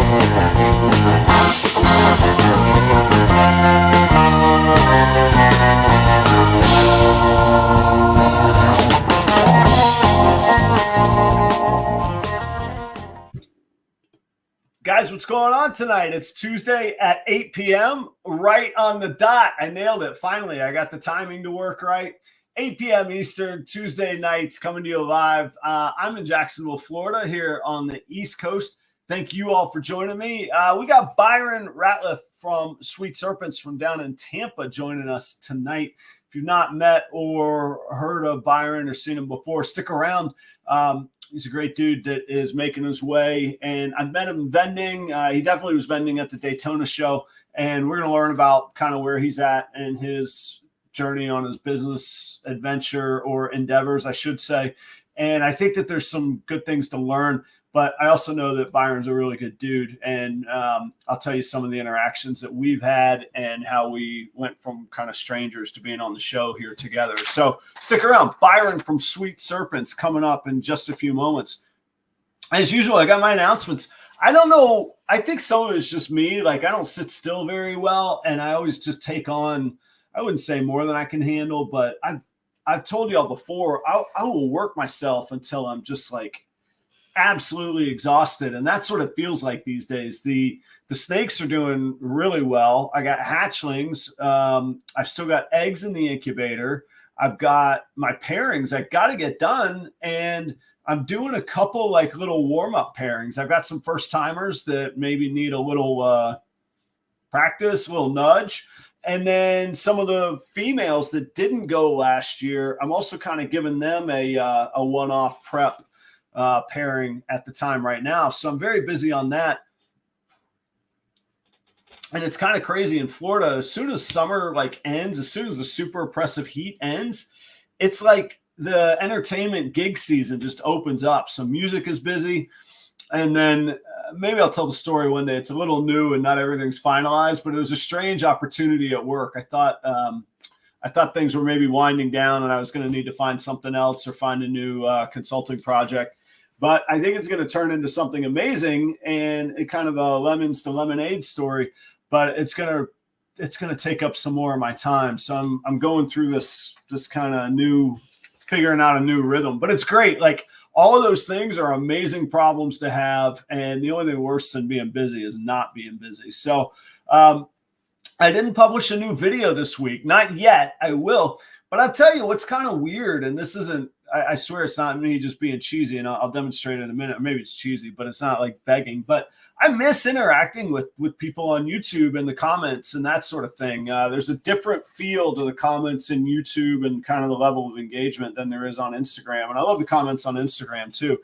Guys, what's going on tonight? It's Tuesday at 8 p.m. right on the dot. I nailed it. Finally, I got the timing to work right. 8 p.m. Eastern, Tuesday nights, coming to you live. I'm in Jacksonville, Florida, here on the East Coast. Thank you all for joining me. We got Byron Ratliff from Sweet Serpents from down in Tampa joining us tonight. If you've not met or heard of Byron or seen him before, stick around. He's a great dude that is making his way, and I've met him vending. He definitely was vending at the Daytona show, and we're going to learn about kind of where he's at and his journey on his business adventure or endeavors, I should say. And I think that there's some good things to learn, but I also know that Byron's a really good dude, and I'll tell you some of the interactions that we've had and how we went from kind of strangers to being on the show here together. So stick around. Byron from Sweet Serpents coming up in just a few moments. As usual, I got my announcements. I don't know. I think some of it's just me. Like, I don't sit still very well, and I always just take on, I wouldn't say more than I can handle, but I've told y'all before, I will work myself until I'm just like absolutely exhausted, and that's what it feels like these days. The snakes are doing really well. I got hatchlings. I've still got eggs in the incubator. I've got my pairings I got to get done, and I'm doing a couple like little warm-up pairings. I've got some first timers that maybe need a little practice, a little nudge. And then some of the females that didn't go last year, I'm also kind of giving them a one-off prep pairing at the time right now. So I'm very busy on that. And it's kind of crazy in Florida. As soon as summer like ends, as soon as the super oppressive heat ends, it's like the entertainment gig season just opens up. So music is busy. And then maybe I'll tell the story one day. It's a little new and not everything's finalized, but it was a strange opportunity at work. I thought things were maybe winding down and I was going to need to find something else or find a new consulting project. But I think it's going to turn into something amazing and it kind of a lemons to lemonade story, but it's going to take up some more of my time. So I'm going through this kind of figuring out a new rhythm, but it's great. Like, all of those things are amazing problems to have. And the only thing worse than being busy is not being busy. So I didn't publish a new video this week. Not yet. I will. But I'll tell you what's kind of weird. And this isn't, I swear it's not me just being cheesy. And I'll demonstrate in a minute. Or maybe it's cheesy, but it's not like begging. But I miss interacting with people on YouTube and the comments and that sort of thing. There's a different feel to the comments in YouTube and kind of the level of engagement than there is on Instagram. And I love the comments on Instagram too.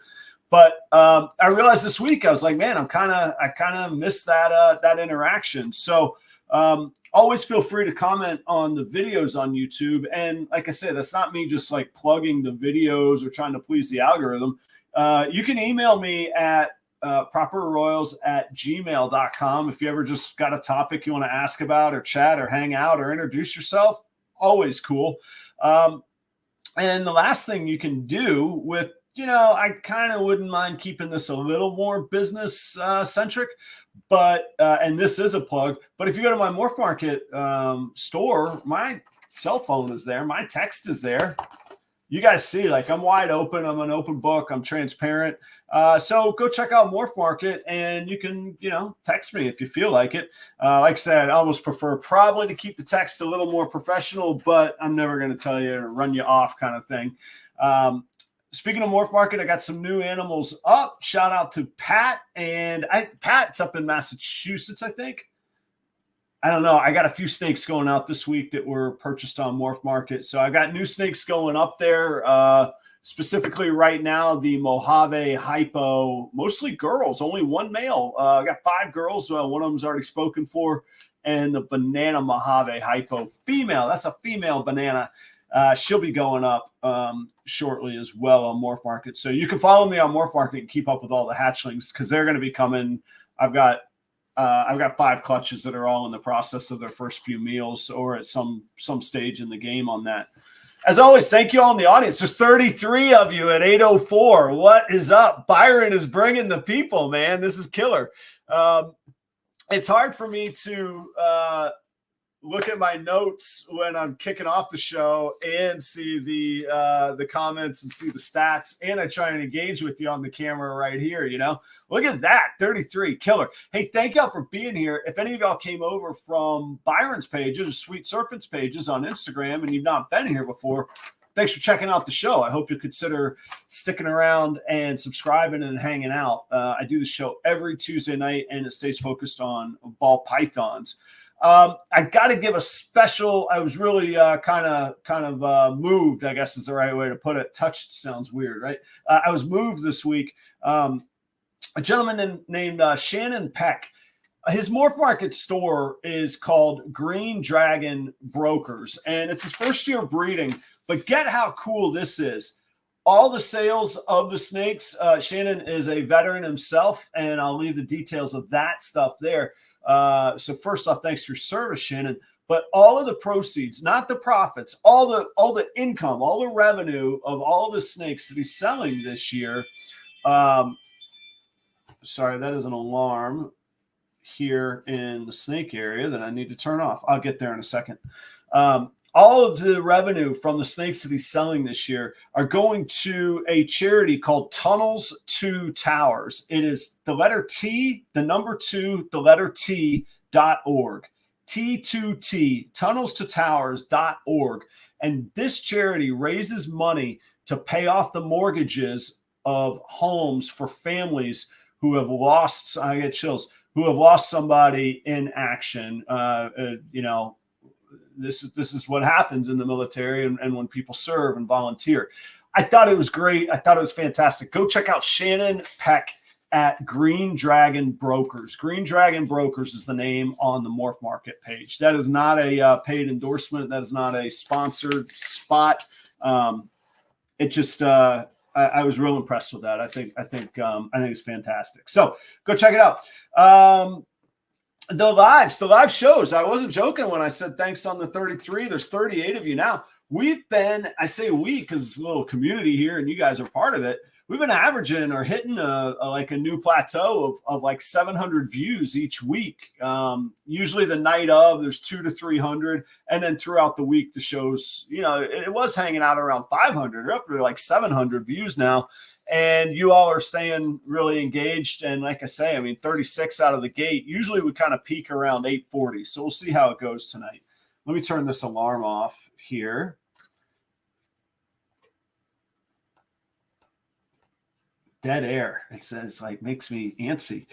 But I realized this week, I was like, man, I kind of miss that interaction. So always feel free to comment on the videos on YouTube. And like I said, that's not me just like plugging the videos or trying to please the algorithm. You can email me at properroyals@gmail.com. If you ever just got a topic you want to ask about or chat or hang out or introduce yourself, always cool. And the last thing you can do with, I kind of wouldn't mind keeping this a little more business centric, but, and this is a plug, but if you go to my Morph Market store, my cell phone is there. My text is there. You guys see, like, I'm wide open. I'm an open book. I'm transparent. So go check out Morph Market and you can, text me if you feel like it. Like I said, I almost prefer probably to keep the text a little more professional, but I'm never going to tell you to run you off kind of thing. Speaking of Morph Market, I got some new animals up. Shout out to Pat. And Pat's up in Massachusetts, I think. I don't know. I got a few snakes going out this week that were purchased on Morph Market. So I got new snakes going up there. Specifically right now, the Mojave Hypo, mostly girls, only one male. I got 5 girls. One of them's already spoken for. And the Banana Mojave Hypo female. That's a female banana. She'll be going up shortly as well on Morph Market. So you can follow me on Morph Market and keep up with all the hatchlings because they're going to be coming. I've got 5 clutches that are all in the process of their first few meals or at some stage in the game on that. As always, thank you all in the audience. There's 33 of you at 8:04. What is up? Byron is bringing the people, man. This is killer. It's hard for me to look at my notes when I'm kicking off the show and see the comments and see the stats, and I try and engage with you on the camera right here. Look at that, 33, killer. Hey, thank y'all for being here. If any of y'all came over from Byron's pages or Sweet Serpents pages on Instagram and you've not been here before, thanks for checking out the show. I hope you consider sticking around and subscribing and hanging out. I do the show every Tuesday night, and it stays focused on ball pythons. I got to give a special. I was really kind of moved, I guess is the right way to put it. Touched sounds weird, right? I was moved this week. A gentleman named Shannon Peck. His Morph Market store is called Green Dragon Brokers, and it's his first year breeding. But get how cool this is. All the sales of the snakes, Shannon is a veteran himself, and I'll leave the details of that stuff there. So first off, thanks for your service, Shannon. But all of the proceeds, not the profits, all the income, all the revenue of all the snakes that he's selling this year. Sorry, that is an alarm here in the snake area that I need to turn off. I'll get there in a second. All of the revenue from the snakes that he's selling this year are going to a charity called Tunnels to Towers. It is the letter T, the number 2, the letter T.org. T2T, tunnels to towers.org. And this charity raises money to pay off the mortgages of homes for families who have lost, I get chills, who have lost somebody in action. This is what happens in the military and when people serve and volunteer. I thought it was great. I thought it was fantastic. Go check out Shannon Peck at Green Dragon Brokers. Green Dragon Brokers is the name on the Morph Market page. That is not a paid endorsement. That is not a sponsored spot. It just I was real impressed with that. I think it's fantastic. So go check it out. The live shows. I wasn't joking when I said thanks on the 33. There's 38 of you now. We've been, I say we because it's a little community here and you guys are part of it. We've been averaging or hitting a new plateau of like 700 views each week. Usually the night of, there's 200 to 300. And then throughout the week, the shows, it was hanging out around 500. We're up to like 700 views now. And you all are staying really engaged. And like I say, 36 out of the gate. Usually we kind of peak around 840. So we'll see how it goes tonight. Let me turn this alarm off here. Dead air. It's like makes me antsy.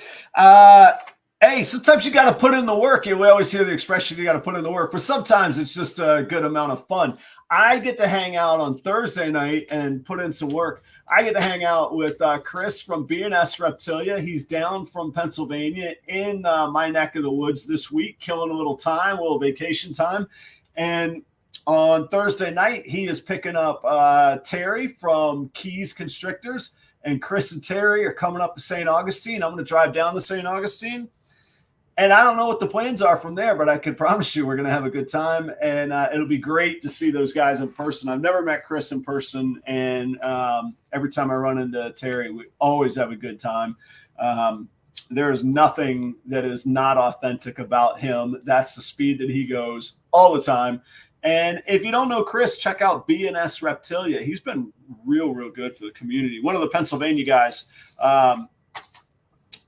Hey, sometimes you got to put in the work. We always hear the expression, you got to put in the work, but sometimes it's just a good amount of fun. I get to hang out on Thursday night and put in some work. I get to hang out with Chris from B&S Reptilia. He's down from Pennsylvania in my neck of the woods this week, killing a little time, a little vacation time. And on Thursday night, he is picking up Terry from Keys Constrictors. And Chris and Terry are coming up to St. Augustine. I'm going to drive down to St. Augustine. And I don't know what the plans are from there, but I can promise you we're going to have a good time. And it'll be great to see those guys in person. I've never met Chris in person. And every time I run into Terry, we always have a good time. There is nothing that is not authentic about him. That's the speed that he goes all the time. And if you don't know Chris, check out B&S Reptilia. He's been real good for the community. One of the Pennsylvania guys.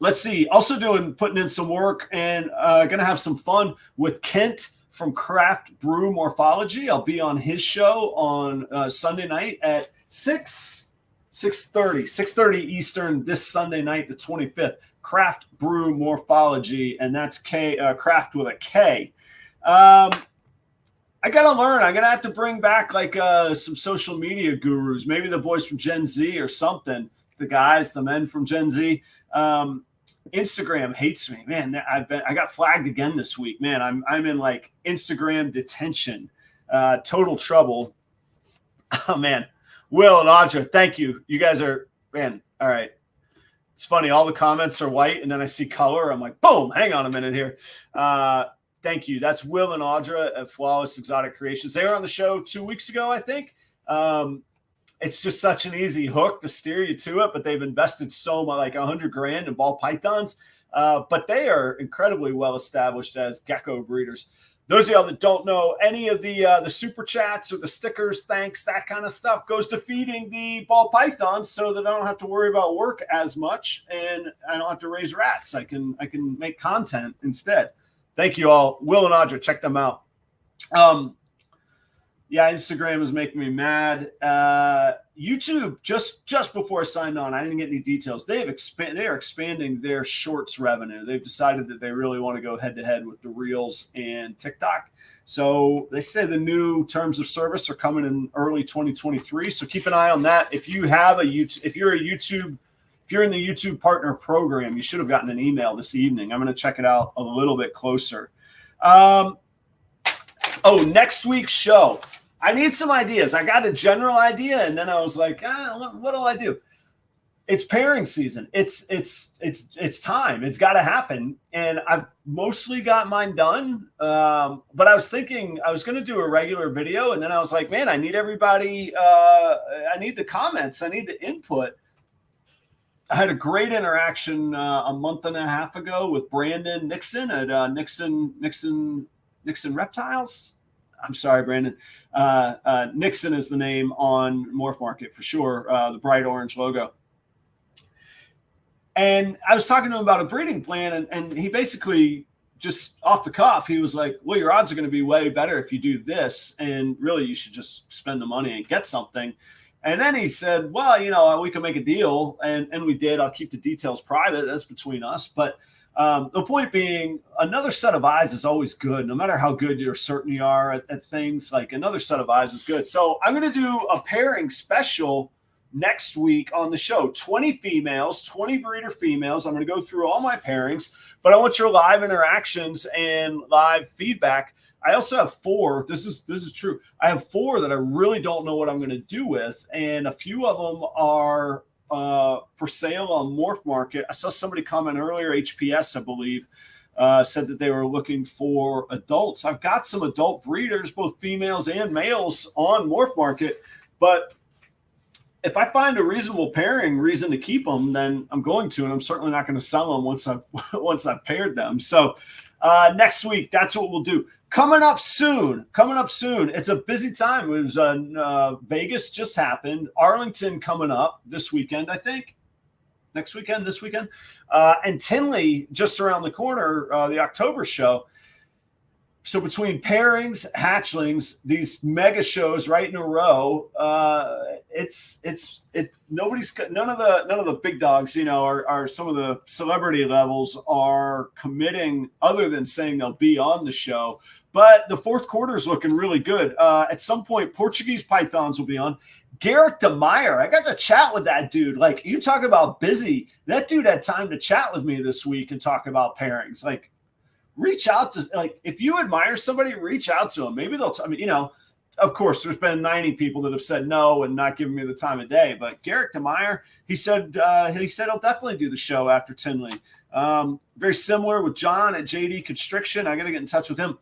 Let's see. Also putting in some work and going to have some fun with Kent from Craft Brew Morphology. I'll be on his show on Sunday night at 6:30 Eastern this Sunday night, the 25th. Craft Brew Morphology, and that's Craft with a K. I got to learn. I'm going to have to bring back like some social media gurus, maybe the boys from Gen Z or something, the men from Gen Z. Instagram hates me, man. I got flagged again this week, man. I'm in like Instagram detention, total trouble. Oh man, Will and Audra, thank you. You guys are, man. All right. It's funny. All the comments are white and then I see color. I'm like, boom, hang on a minute here. Thank you. That's Will and Audra at Flawless Exotic Creations. They were on the show 2 weeks ago, I think. It's just such an easy hook to steer you to it, but they've invested so much, like $100,000 in ball pythons. But they are incredibly well established as gecko breeders. Those of y'all that don't know, any of the super chats or the stickers, thanks, that kind of stuff goes to feeding the ball pythons so that I don't have to worry about work as much and I don't have to raise rats. I can make content instead. Thank you all. Will and Audra, check them out. Yeah, Instagram is making me mad. YouTube, just before I signed on, I didn't get any details. They are expanding their shorts revenue. They've decided that they really want to go head to head with the Reels and TikTok. So they say the new terms of service are coming in early 2023. So keep an eye on that. If you have if you're in the YouTube partner program, you should have gotten an email this evening. I'm going to check it out a little bit closer. Next week's show. I need some ideas. I got a general idea, and then I was like, what do I do? It's pairing season. It's time. It's got to happen. And I've mostly got mine done. But I was thinking I was going to do a regular video, and then I was like, man, I need everybody. I need the comments. I need the input. I had a great interaction a month and a half ago with Brandon Nixon at Nixon Reptiles. I'm sorry, Brandon. Nixon is the name on Morph Market for sure, the bright orange logo. And I was talking to him about a breeding plan, and he basically just off the cuff, he was like, well, your odds are going to be way better if you do this, and really you should just spend the money and get something. And then he said, well, we can make a deal, and we did. I'll keep the details private. That's between us. But the point being, another set of eyes is always good, no matter how good you're certain you are at things. Like another set of eyes is good. So I'm going to do a pairing special next week on the show. 20 females, 20 breeder females. I'm going to go through all my pairings, but I want your live interactions and live feedback. I also have 4. This is true. I have 4 that I really don't know what I'm going to do with, and a few of them are for sale on Morph Market. I saw somebody comment earlier, HPS, I believe, said that they were looking for adults. I've got some adult breeders, both females and males, on Morph Market, but if I find a reasonable pairing reason to keep them, then I'm going to, and I'm certainly not going to sell them once I've paired them. So next week, that's what we'll do. Coming up soon. It's a busy time. It was Vegas just happened. Arlington coming up this weekend, I think. This weekend. And Tinley just around the corner, the October show. So between pairings, hatchlings, these mega shows right in a row, none of the big dogs, are some of the celebrity levels are committing other than saying they'll be on the show. But the fourth quarter is looking really good. At some point, Portuguese pythons will be on. Garrick DeMeyer, I got to chat with that dude. Like, you talk about busy. That dude had time to chat with me this week and talk about pairings. Like, reach out to, like, if you admire somebody, reach out to them. Maybe they'll, of course, there's been 90 people that have said no and not giving me the time of day. But Garrick DeMeyer, he said he'll definitely do the show after Tinley. Very similar with John at JD Constriction. I got to get in touch with him.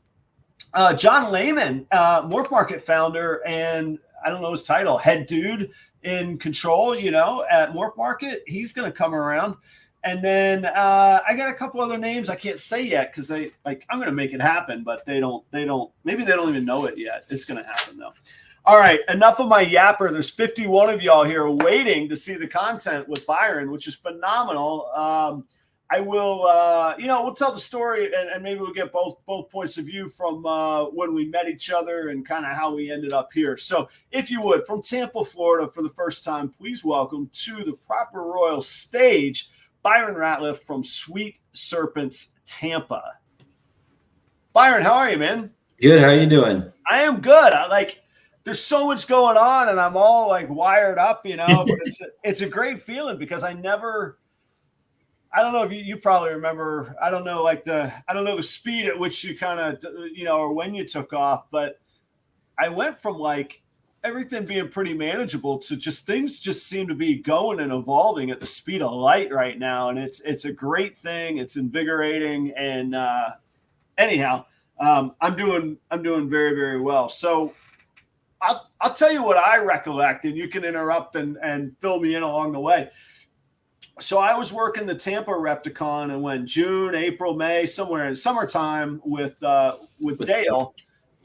John Lehman, Morph Market founder, and I don't know his title, head dude in control, at Morph Market. He's going to come around. And then I got a couple other names I can't say yet because I'm going to make it happen, but maybe they don't even know it yet. It's going to happen though. All right. Enough of my yapper. There's 51 of y'all here waiting to see the content with Byron, which is phenomenal. I will, we'll tell the story and maybe we'll get both points of view from when we met each other and kind of how we ended up here. So if you would, from Tampa, Florida, for the first time, please welcome to the proper royal stage, Byron Ratliff from Sweet Serpents, Tampa. Byron, how are you, man? Good. How are you doing? I am good. There's so much going on and I'm all wired up, but it's a great feeling because I don't know if you probably remember, I don't know the speed at which you kind of, or when you took off, but I went from everything being pretty manageable to things just seem to be going and evolving at the speed of light right now. And it's a great thing. It's invigorating. And anyhow, I'm doing very, very well. So I'll tell you what I recollect, and you can interrupt and fill me in along the way. So I was working the Tampa Repticon and went June, April, May, somewhere in summertime with Dale.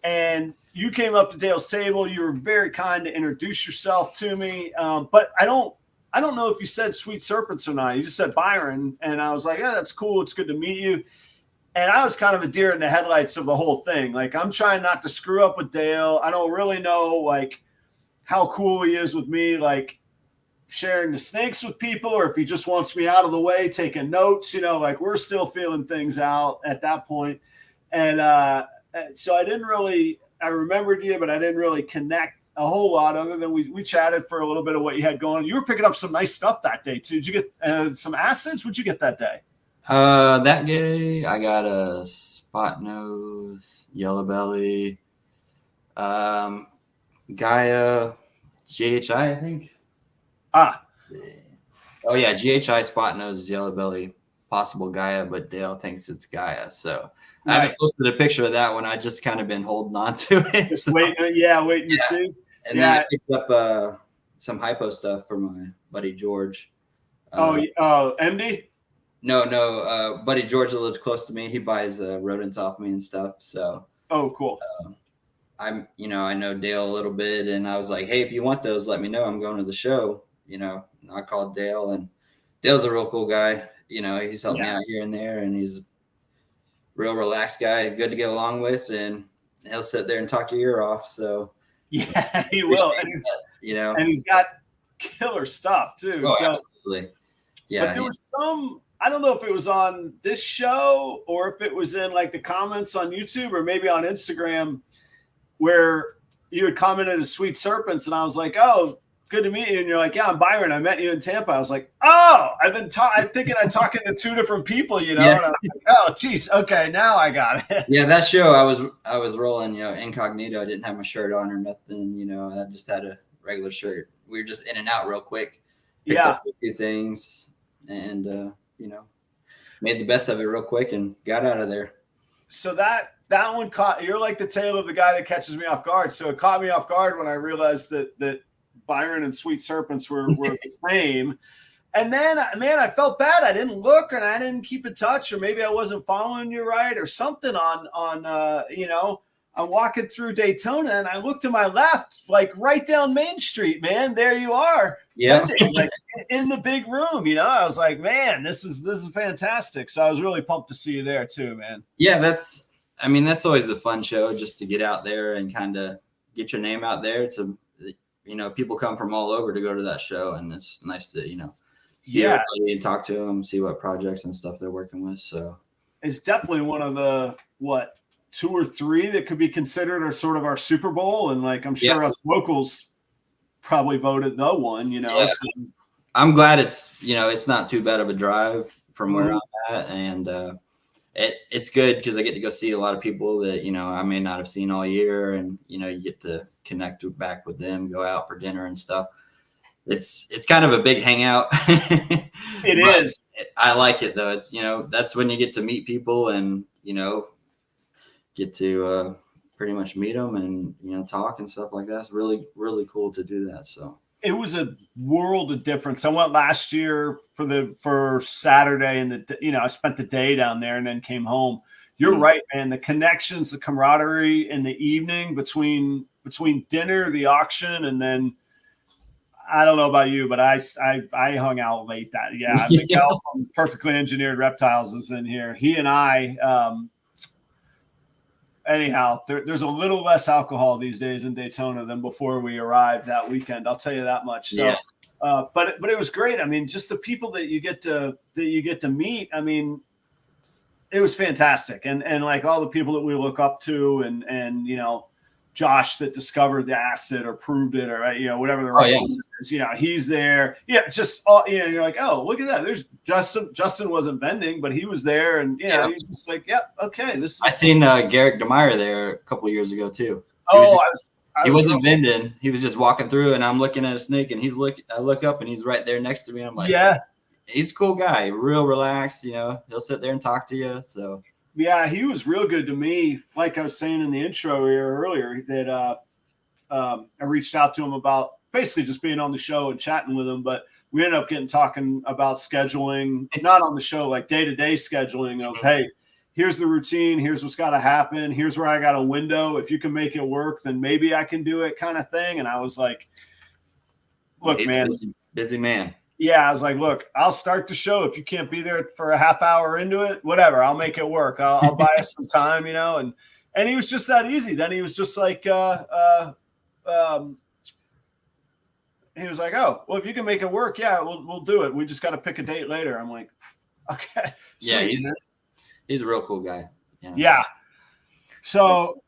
And you came up to Dale's table. You were very kind to introduce yourself to me. But I don't know if you said Sweet Serpents or not. You just said Byron. And I was like, yeah, that's cool. It's good to meet you. And I was kind of a deer in the headlights of the whole thing. Like, I'm trying not to screw up with Dale. I don't really know, like, how cool he is with me, like, sharing the snakes with people, or if he just wants me out of the way, taking notes, like, we're still feeling things out at that point. And so I remembered you, but I didn't really connect a whole lot other than we chatted for a little bit of what you had going. You were picking up some nice stuff that day too. Did you get some acids? What'd you get that day? That day I got a spot nose, yellow belly, Gaia, GHI, I think. Oh yeah, GHI, spot nose, yellow belly, possible Gaia, but Dale thinks it's Gaia. So nice. I haven't posted a picture of that one. I just kind of been holding on to it. Just waiting to see. And then I picked up some hypo stuff for my buddy George. MD? No, buddy George that lives close to me. He buys rodents off me and stuff. So cool. I know Dale a little bit, and I was like, hey, if you want those, let me know. I'm going to the show. And I called Dale, and Dale's a real cool guy. He's helped me out here and there, and he's a real relaxed guy, good to get along with, and he'll sit there and talk your ear off. So yeah, he will. And and he's got killer stuff too. Oh, so absolutely. Yeah. But there was some, I don't know if it was on this show or if it was in like the comments on YouTube or maybe on Instagram, where you had commented as Sweet Serpents, and I was like, oh, good to meet you. And you're like, yeah, I'm Byron. I met you in Tampa. I was like, oh, I'm thinking I'm talking to two different people, Yeah. And I was like, oh, geez. Okay. Now I got it. Yeah. That show I was rolling, incognito. I didn't have my shirt on or nothing, I just had a regular shirt. We were just in and out real quick. Picked up a few things and, made the best of it real quick and got out of there. So that one you're like the tale of the guy that catches me off guard. So it caught me off guard when I realized that Byron and Sweet Serpents were the same. And then, man, I felt bad. I didn't look and I didn't keep in touch, or maybe I wasn't following you right or something I'm walking through Daytona and I looked to my left, like right down Main Street, man. There you are. Yeah. Like in the big room, I was like, man, this is fantastic. So I was really pumped to see you there too, man. Yeah. That's always a fun show, just to get out there and kind of get your name out there. To people come from all over to go to that show, and it's nice to, see everybody and talk to them, see what projects and stuff they're working with. So it's definitely one of the, 2 or 3 that could be considered are sort of our Super Bowl. And like, I'm sure us locals probably voted the one, Yeah. So I'm glad it's not too bad of a drive from where I'm at. And it's good because I get to go see a lot of people that, I may not have seen all year. And, you get to connect back with them, go out for dinner and stuff. It's kind of a big hangout. It is. I like it though. It's, that's when you get to meet people and, get to pretty much meet them and, talk and stuff like that. It's really, really cool to do that. So it was a world of difference. I went last year for Saturday, and I spent the day down there and then came home. You're right, man. The connections, the camaraderie in the evening between dinner, the auction, and then I don't know about you, but I hung out late that. Yeah. Miguel from Perfectly Engineered Reptiles is in here. He and I, anyhow, there's a little less alcohol these days in Daytona than before we arrived that weekend. I'll tell you that much. So, but it was great. I mean, just the people that you get to meet. I mean, it was fantastic. And like all the people that we look up to, and Josh that discovered the acid or proved it, or whatever the right one is. He's there. Yeah, just all, you're like, oh, look at that. There's Justin. Justin wasn't vending, but he was there, and you're just like, yep, okay. This. I seen Garrick DeMeyer there a couple years ago too. He wasn't vending. He was just walking through, and I'm looking at a snake, and I look up, and he's right there next to me. I'm like, yeah, he's a cool guy, real relaxed. He'll sit there and talk to you. So Yeah, he was real good to me. Like I was saying in the intro here earlier, that I reached out to him about basically just being on the show and chatting with him, but we ended up talking about scheduling, not on the show, like day-to-day scheduling of, hey, here's the routine, here's what's got to happen, here's where I got a window. If you can make it work, then maybe I can do it, kind of thing. And I was like, look, He's man, busy man. Yeah, I was like, look, I'll start the show. If you can't be there for a half hour into it, whatever, I'll make it work. I'll buy us some time, and he was just that easy. Then he was just like, he was like, oh, well, if you can make it work, yeah, we'll do it. We just got to pick a date later. I'm like, okay. Yeah, he's a real cool guy. Yeah. So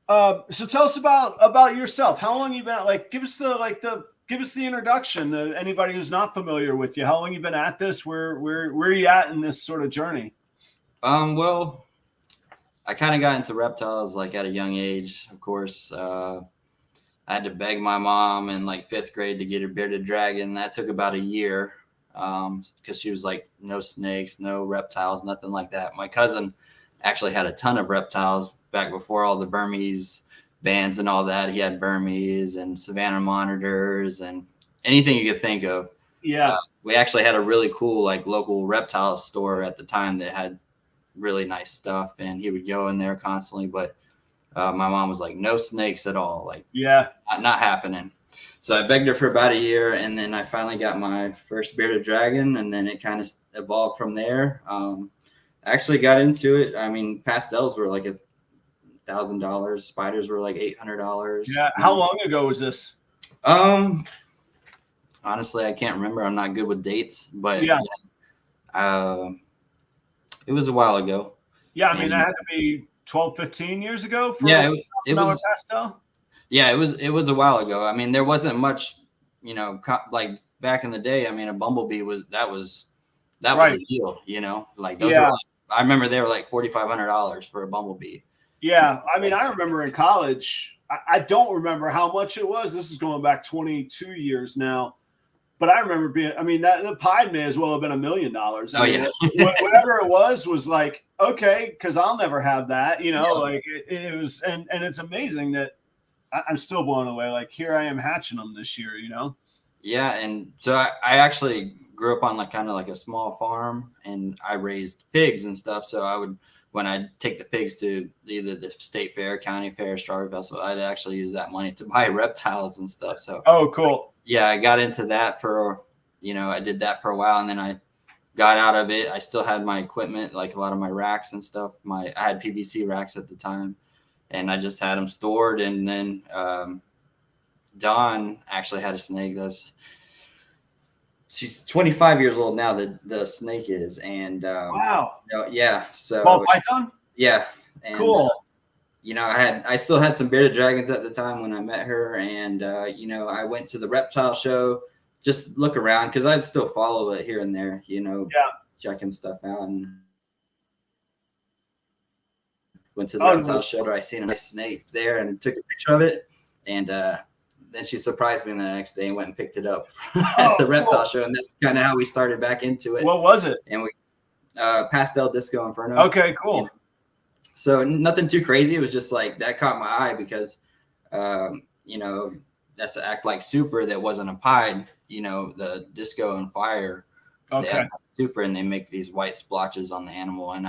tell us about yourself. How long you been? Like, give us the introduction to anybody who's not familiar with you. How long you been at this? Where are you at in this sort of journey? Well, I kind of got into reptiles like at a young age. Of course, I had to beg my mom in like 5th grade to get a bearded dragon. That took about a year because she was like, no snakes, no reptiles, nothing like that. My cousin actually had a ton of reptiles back before all the Burmese bands and all that. He had Burmese and Savannah monitors and anything you could think of. Yeah. We actually had a really cool like local reptile store at the time that had really nice stuff, and he would go in there constantly. But my mom was like, no snakes at all. Like, yeah, not happening. So I begged her for about a year, and then I finally got my first bearded dragon, and then it kind of evolved from there. I actually got into it. I mean, pastels were like $1,000. Spiders were like $800. Yeah. How long ago was this? Honestly, I can't remember. I'm not good with dates, but yeah. It was a while ago. Yeah, I mean, that had to be 12, 15 years ago for it was pastel. Yeah, it was a while ago. I mean, there wasn't much, like back in the day. I mean, a bumblebee was a deal, like those were like, I remember they were like $4,500 for a bumblebee. Yeah, I mean, I remember in college, I don't remember how much it was. This is going back 22 years now. But I remember the Pied may as well have been $1 million. Whatever it was like, okay, because I'll never have that, like it was, and it's amazing that I'm still blown away. Like, here I am hatching them this year, Yeah, and so I actually grew up on like kind of like a small farm, and I raised pigs and stuff. So when I take the pigs to either the state fair, county fair, Strawberry Festival, I'd actually use that money to buy reptiles and stuff. So oh, cool. Yeah, I got into that I did that for a while, and then I got out of it. I still had my equipment, like a lot of my racks and stuff. I had PVC racks at the time, and I just had them stored. And then Dawn actually had a snake she's 25 years old now. The snake is, and wow, yeah. So ball python, yeah, and, cool. I still had some bearded dragons at the time when I met her, and I went to the reptile show, just look around because I'd still follow it here and there, checking stuff out, and went to the reptile show. I seen a nice snake there and took a picture of it, and then she surprised me the next day and went and picked it up at the reptile show, and that's kind of how we started back into it. What was it? And we pastel disco inferno. Okay, cool. So nothing too crazy. It was just like that caught my eye because, that's an act like super that wasn't a pied. The disco and fire. Okay. They have super, and they make these white splotches on the animal, and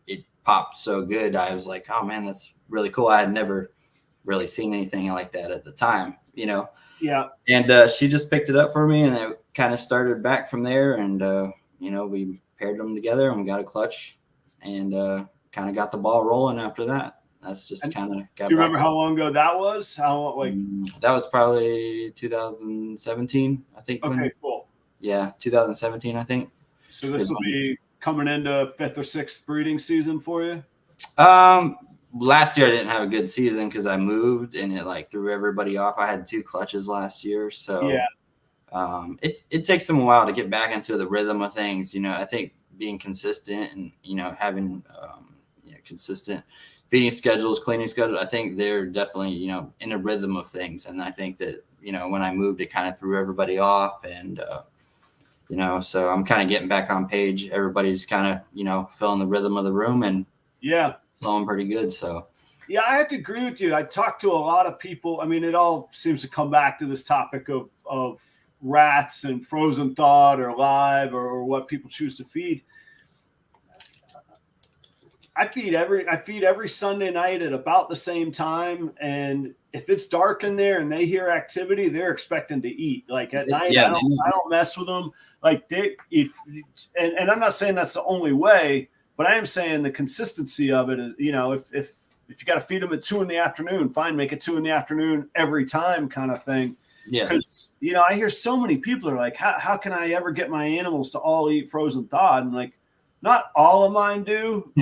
it popped so good. I was like, oh man, that's really cool. I had never really seen anything like that at the time. Yeah. And she just picked it up for me, and it kind of started back from there. And we paired them together, and we got a clutch, and kind of got the ball rolling after that. That's just kind of got. Do you remember how long ago that was? That was probably 2017, I think. Okay, cool. Yeah, 2017, I think. So this will be coming into 5th or 6th breeding season for you? Last year I didn't have a good season because I moved and it like threw everybody off. I had 2 clutches last year, so yeah. It takes them a while to get back into the rhythm of things. I think being consistent and having consistent feeding schedules, cleaning schedules, I think they're definitely in a rhythm of things. And I think that when I moved, it kind of threw everybody off, and so I'm kind of getting back on page. Everybody's kind of feeling the rhythm of the room, and Yeah. flowing pretty good. So yeah, I have to agree with you. I talked to a lot of people. I mean, it all seems to come back to this topic of rats and frozen thawed or live or what people choose to feed. I feed every Sunday night at about the same time, and if it's dark in there and they hear activity, they're expecting to eat. Like at night, yeah, I don't mess with them. Like and I'm not saying that's the only way, but I am saying the consistency of it is, if you got to feed them at 2 p.m, fine, make it 2 p.m every time, kind of thing. yeah, Because I hear so many people are like, how can I ever get my animals to all eat frozen thawed? And like, not all of mine do,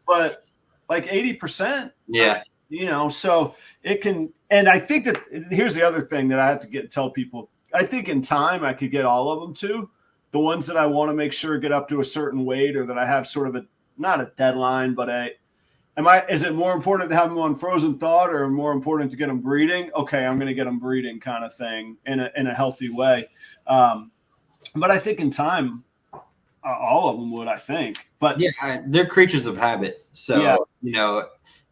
but like 80%. yeah. So it can. And I think that here's the other thing that I have to tell people. I think in time I could get all of them to the ones that I want to make sure get up to a certain weight, or that I have sort of not a deadline, but is it more important to have them on frozen thawed or more important to get them breeding? Okay, I'm going to get them breeding, kind of thing, in a healthy way. But I think in time, all of them would, I think. But yeah, they're creatures of habit. So,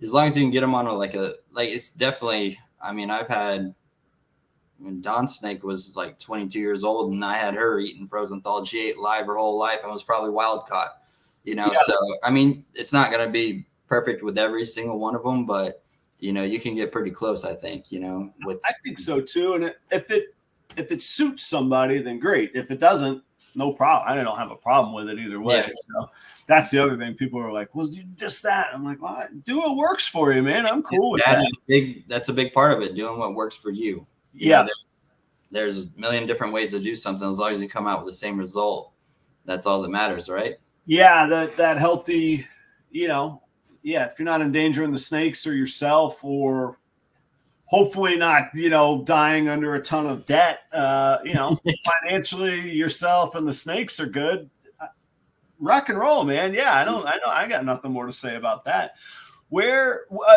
as long as you can get them on it's definitely, I mean, when Dawn Snake was like 22 years old and I had her eating frozen thawed, she ate live her whole life and was probably wild caught, So, I mean, it's not going to be perfect with every single one of them, but, you can get pretty close, I think, I think so too. And if it suits somebody, then great. If it doesn't, no problem. I don't have a problem with it either way. Yeah. So that's the other thing. People are like, well, just that. I'm like, well, do what works for you, man. I'm cool with that. That's a big part of it, doing what works for you. There's a million different ways to do something. As long as you come out with the same result, that's all that matters, right? Yeah, that healthy, if you're not endangering the snakes or yourself, or hopefully not, dying under a ton of debt, financially yourself and the snakes are good. Rock and roll, man. Yeah, I know. I got nothing more to say about that.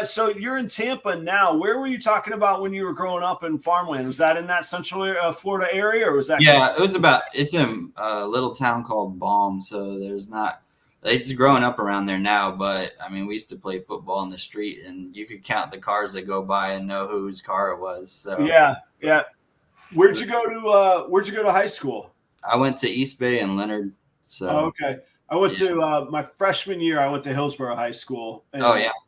So you're in Tampa now. Where were you talking about when you were growing up in farmland? Was that in that central Florida area, or was that? Yeah, it's in a little town called Baum. So it's growing up around there now, but I mean, we used to play football in the street and you could count the cars that go by and know whose car it was. So yeah. Where'd you go to high school? I went to East Bay and Leonard. So okay. I went to my freshman year. I went to Hillsborough High School.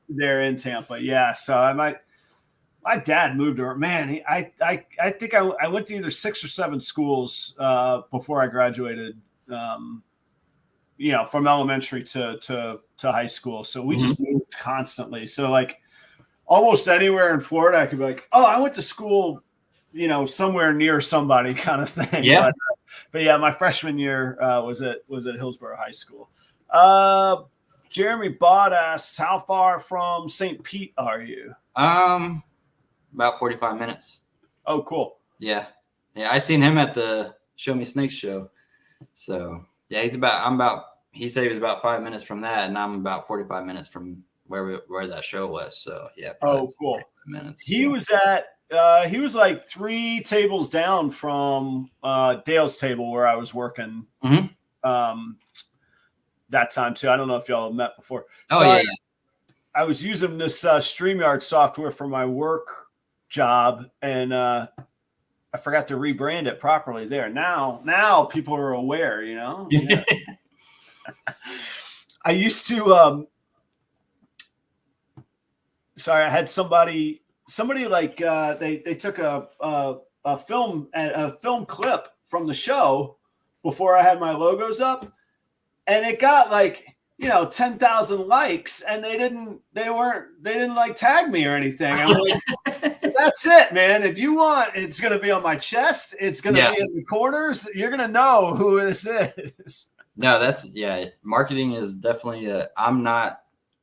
There in Tampa. Yeah. So my dad moved over. Man, I think I went to either 6 or 7 schools before I graduated. From elementary to high school. So we just moved constantly. So like almost anywhere in Florida, I could be like, oh, I went to school, somewhere near somebody, kind of thing. Yeah. But yeah, my freshman year was at Hillsborough High School. Jeremy Bott asks, how far from St. Pete are you? About 45 minutes. Oh, cool. Yeah. I seen him at the Show Me Snakes show. So yeah, he said he was about 5 minutes from that, and I'm about 45 minutes from where that show was. So yeah. Oh, cool. Minutes. He was like 3 tables down from Dale's table where I was working. That time too. I don't know if y'all have met before. I was using this StreamYard software for my work job, and I forgot to rebrand it properly there. Now people are aware, Yeah. I used to I had somebody like they took a film clip from the show before I had my logos up, and it got like 10,000 likes, and they didn't like tag me or anything. I'm like, that's it, man. If you want, it's gonna be on my chest, it's gonna be in the corners, you're gonna know who this is. No, marketing is definitely I'm not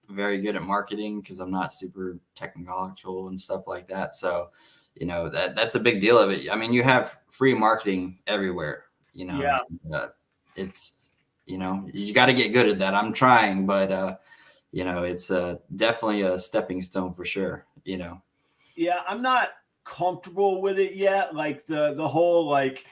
very good at marketing because I'm not super technological and stuff like that. So, that's a big deal of it. I mean, you have free marketing everywhere, it's, you got to get good at that. I'm trying, but, it's definitely a stepping stone for sure, Yeah, I'm not comfortable with it yet. Like the whole like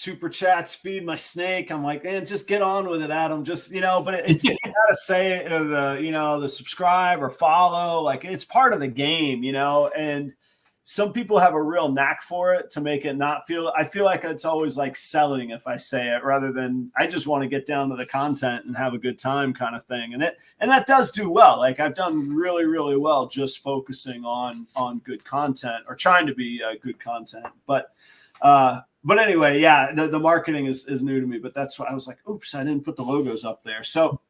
super chats, feed my snake. I'm like, man, just get on with it, Adam. Just, but it's, you gotta say it, or the subscribe or follow, like it's part of the game, and some people have a real knack for it to make it not feel, I feel like it's always like selling if I say it, rather than I just want to get down to the content and have a good time kind of thing. And that does do well. Like I've done really, really well just focusing on good content, or trying to be good content. But anyway, yeah, the marketing is new to me, but that's why I was like, oops, I didn't put the logos up there. So,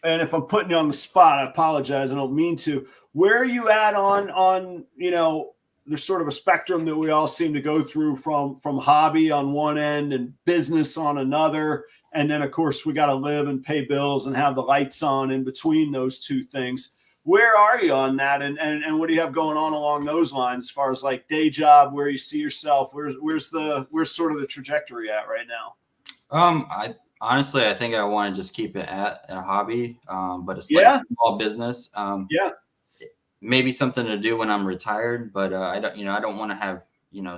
and if I'm putting you on the spot, I apologize. I don't mean to. Where are you at on there's sort of a spectrum that we all seem to go through from hobby on one end and business on another. And then, of course, we got to live and pay bills and have the lights on in between those two things. Where are you on that? And what do you have going on along those lines as far as like day job, where you see yourself? Where's sort of the trajectory at right now? I think I want to just keep it at a hobby, but it's like a small business. Maybe something to do when I'm retired, but I don't want to have,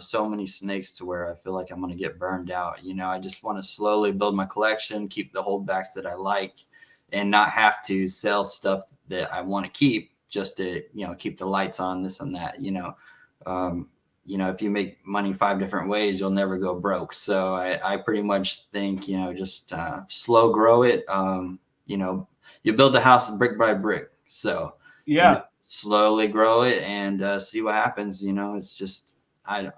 so many snakes to where I feel like I'm going to get burned out. I just want to slowly build my collection, keep the holdbacks that I like, and not have to sell stuff that I want to keep just to, keep the lights on, this and that. If you make money 5 different ways, you'll never go broke. So I pretty much think, just slow grow it. You build a house brick by brick. So slowly grow it and see what happens. It's just I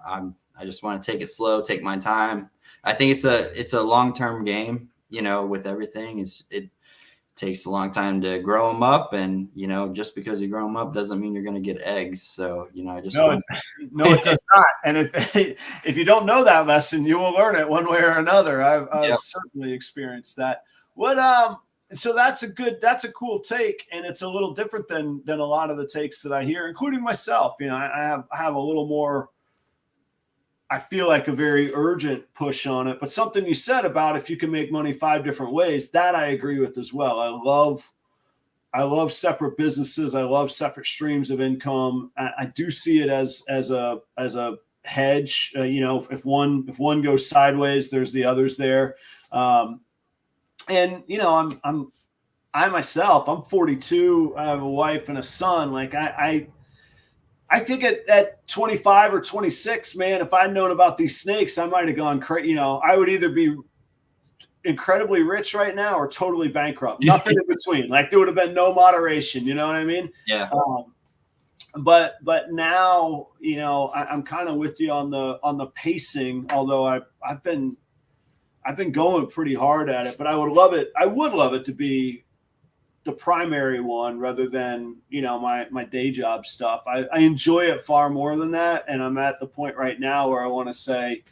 just want to take it slow, take my time. I think it's a long-term game. With everything, it takes a long time to grow them up, and just because you grow them up doesn't mean you're going to get eggs. So it does not. And if you don't know that lesson, you will learn it one way or another. I've certainly experienced that. So that's a cool take, and it's a little different than a lot of the takes that I hear, including myself. I have a little more, I feel like, a very urgent push on it. But something you said about if you can make money 5 different ways, that I agree with as well. I love separate businesses. I love separate streams of income. I do see it as a hedge. If one goes sideways, there's the others there. And I myself, I'm 42. I have a wife and a son. Like I think at 25 or 26, man, if I'd known about these snakes, I might have gone crazy. I would either be incredibly rich right now or totally bankrupt. Nothing in between. Like there would have been no moderation. You know what I mean? Yeah. But now, I'm kind of with you on the pacing. Although I've been going pretty hard at it. But I would love it to be the primary one rather than, my day job stuff. I enjoy it far more than that. And I'm at the point right now where I want to say,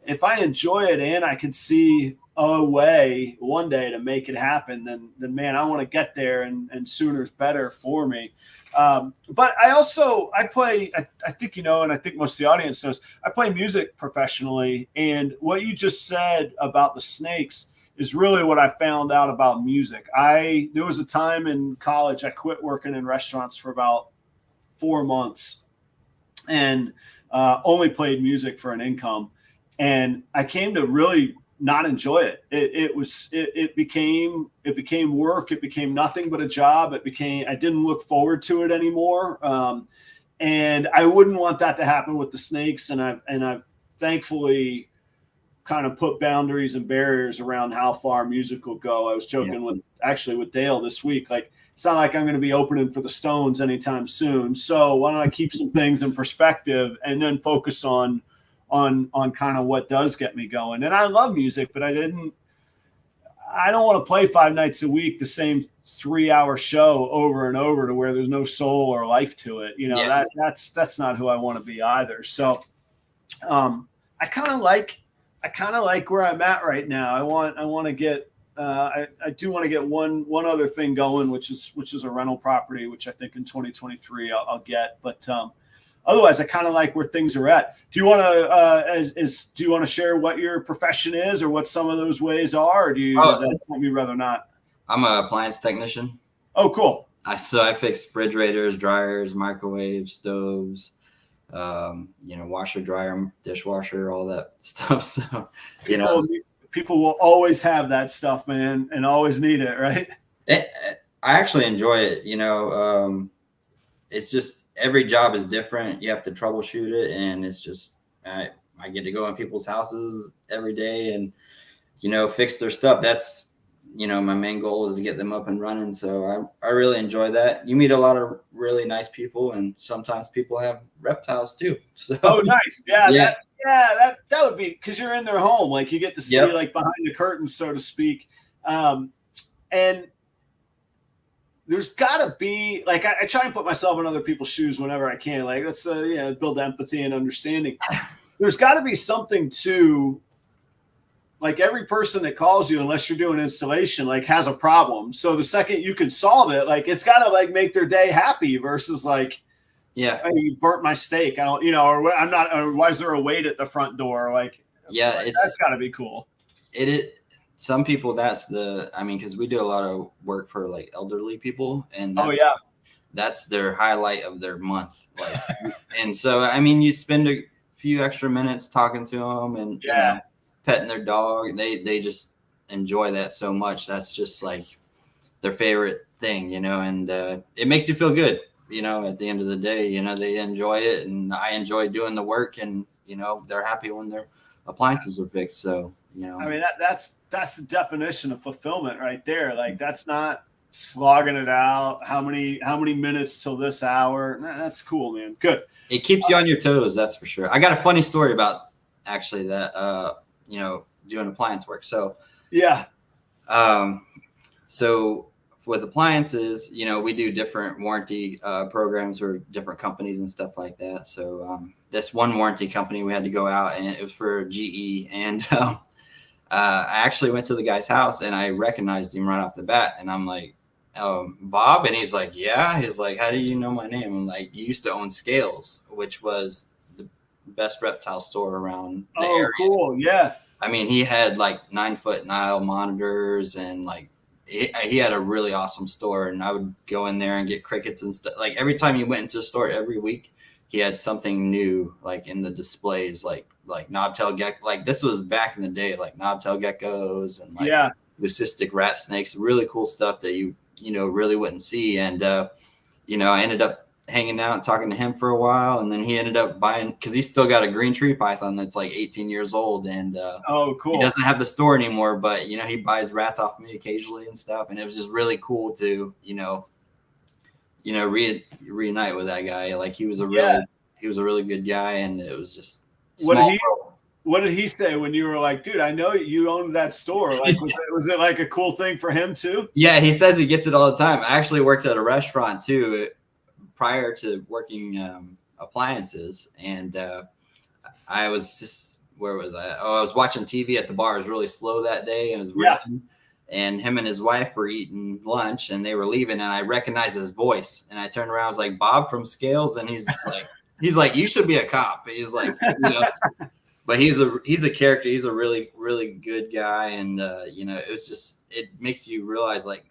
if I enjoy it and I can see a way one day to make it happen, then man, I want to get there, and sooner's better for me. But I play, I think, and I think most of the audience knows, I play music professionally. And what you just said about the snakes is really what I found out about music. There was a time in college, I quit working in restaurants for about 4 months and only played music for an income. And I came to really not enjoy it. It became work. It became nothing but a job. I didn't look forward to it anymore. And I wouldn't want that to happen with the snakes. And I've thankfully kind of put boundaries and barriers around how far music will go. I was joking with Dale this week. Like, it's not like I'm going to be opening for the Stones anytime soon. So why don't I keep some things in perspective and then focus on kind of what does get me going. And I love music, but I don't want to play 5 nights a week, the same 3-hour show over and over to where there's no soul or life to it. That's not who I want to be either. So I kind of like where I'm at right now. I want to get, I do want to get one other thing going, which is a rental property, which I think in 2023 I'll get. But otherwise, I kind of like where things are at. Do you want to share what your profession is or what some of those ways are, or does that tell me rather not? I'm an appliance technician. Oh, cool. I fix refrigerators, dryers, microwaves, stoves, washer, dryer, dishwasher, all that stuff. So, you know, people will always have that stuff, man, and always need it, right? I actually enjoy it. It's just every job is different. You have to troubleshoot it, and it's just I get to go in people's houses every day and fix their stuff. That's my main goal is to get them up and running. So I really enjoy that. You meet a lot of really nice people, and sometimes people have reptiles too. So nice. Yeah. That would be because you're in their home. Like you get to see like behind the curtain, so to speak. And there's gotta be like I try and put myself in other people's shoes whenever I can. Like that's build empathy and understanding. There's got to be something to like every person that calls you, unless you're doing installation, like has a problem. So the second you can solve it, like it's got to like make their day happy versus like, hey, you burnt my steak. I don't, or I'm not, or why is there a wait at the front door? Like, that's got to be cool. It is. Some people, because we do a lot of work for like elderly people, and that's their highlight of their month. Like, and so, you spend a few extra minutes talking to them and, petting their dog. They just enjoy that so much. That's just like their favorite thing, and it makes you feel good, at the end of the day, they enjoy it, and I enjoy doing the work, and, they're happy when their appliances are fixed. So, that's the definition of fulfillment right there. Like that's not slogging it out. How many minutes till this hour? That's cool, man. Good. It keeps you on your toes. That's for sure. I got a funny story about actually that, doing appliance work. So, so with appliances, we do different warranty programs for different companies and stuff like that. So this one warranty company, we had to go out, and it was for GE. And I actually went to the guy's house, and I recognized him right off the bat. And I'm like, Bob? And he's like, yeah. He's like, how do you know my name? I'm like, you used to own Scales, which was the best reptile store around the area. Oh, cool. Yeah. He had like 9-foot Nile monitors, and like he had a really awesome store, and I would go in there and get crickets and stuff. Like every time you went into the store every week, he had something new, like in the displays, like knobtail gecko. Like this was back in the day, like knobtail geckos and like leucistic rat snakes, really cool stuff that you really wouldn't see. And, I ended up hanging out and talking to him for a while. And then he ended up buying, because he's still got a green tree python that's like 18 years old. And cool. He doesn't have the store anymore, but, he buys rats off me occasionally and stuff. And it was just really cool to, reunite with that guy. Like he was a really good guy. And it was just What did he say when you were like, dude, I know you owned that store? Like, was it like a cool thing for him too? Yeah, he says he gets it all the time. I actually worked at a restaurant too prior to working appliances. And I was just, where was I? Oh, I was watching TV at the bar. It was really slow that day. It was raining. And him and his wife were eating lunch, and they were leaving, and I recognized his voice. And I turned around, I was like, Bob from Scales. And he's like, you should be a cop. He's like, but he's a character. He's a really, really good guy. And, it makes you realize like,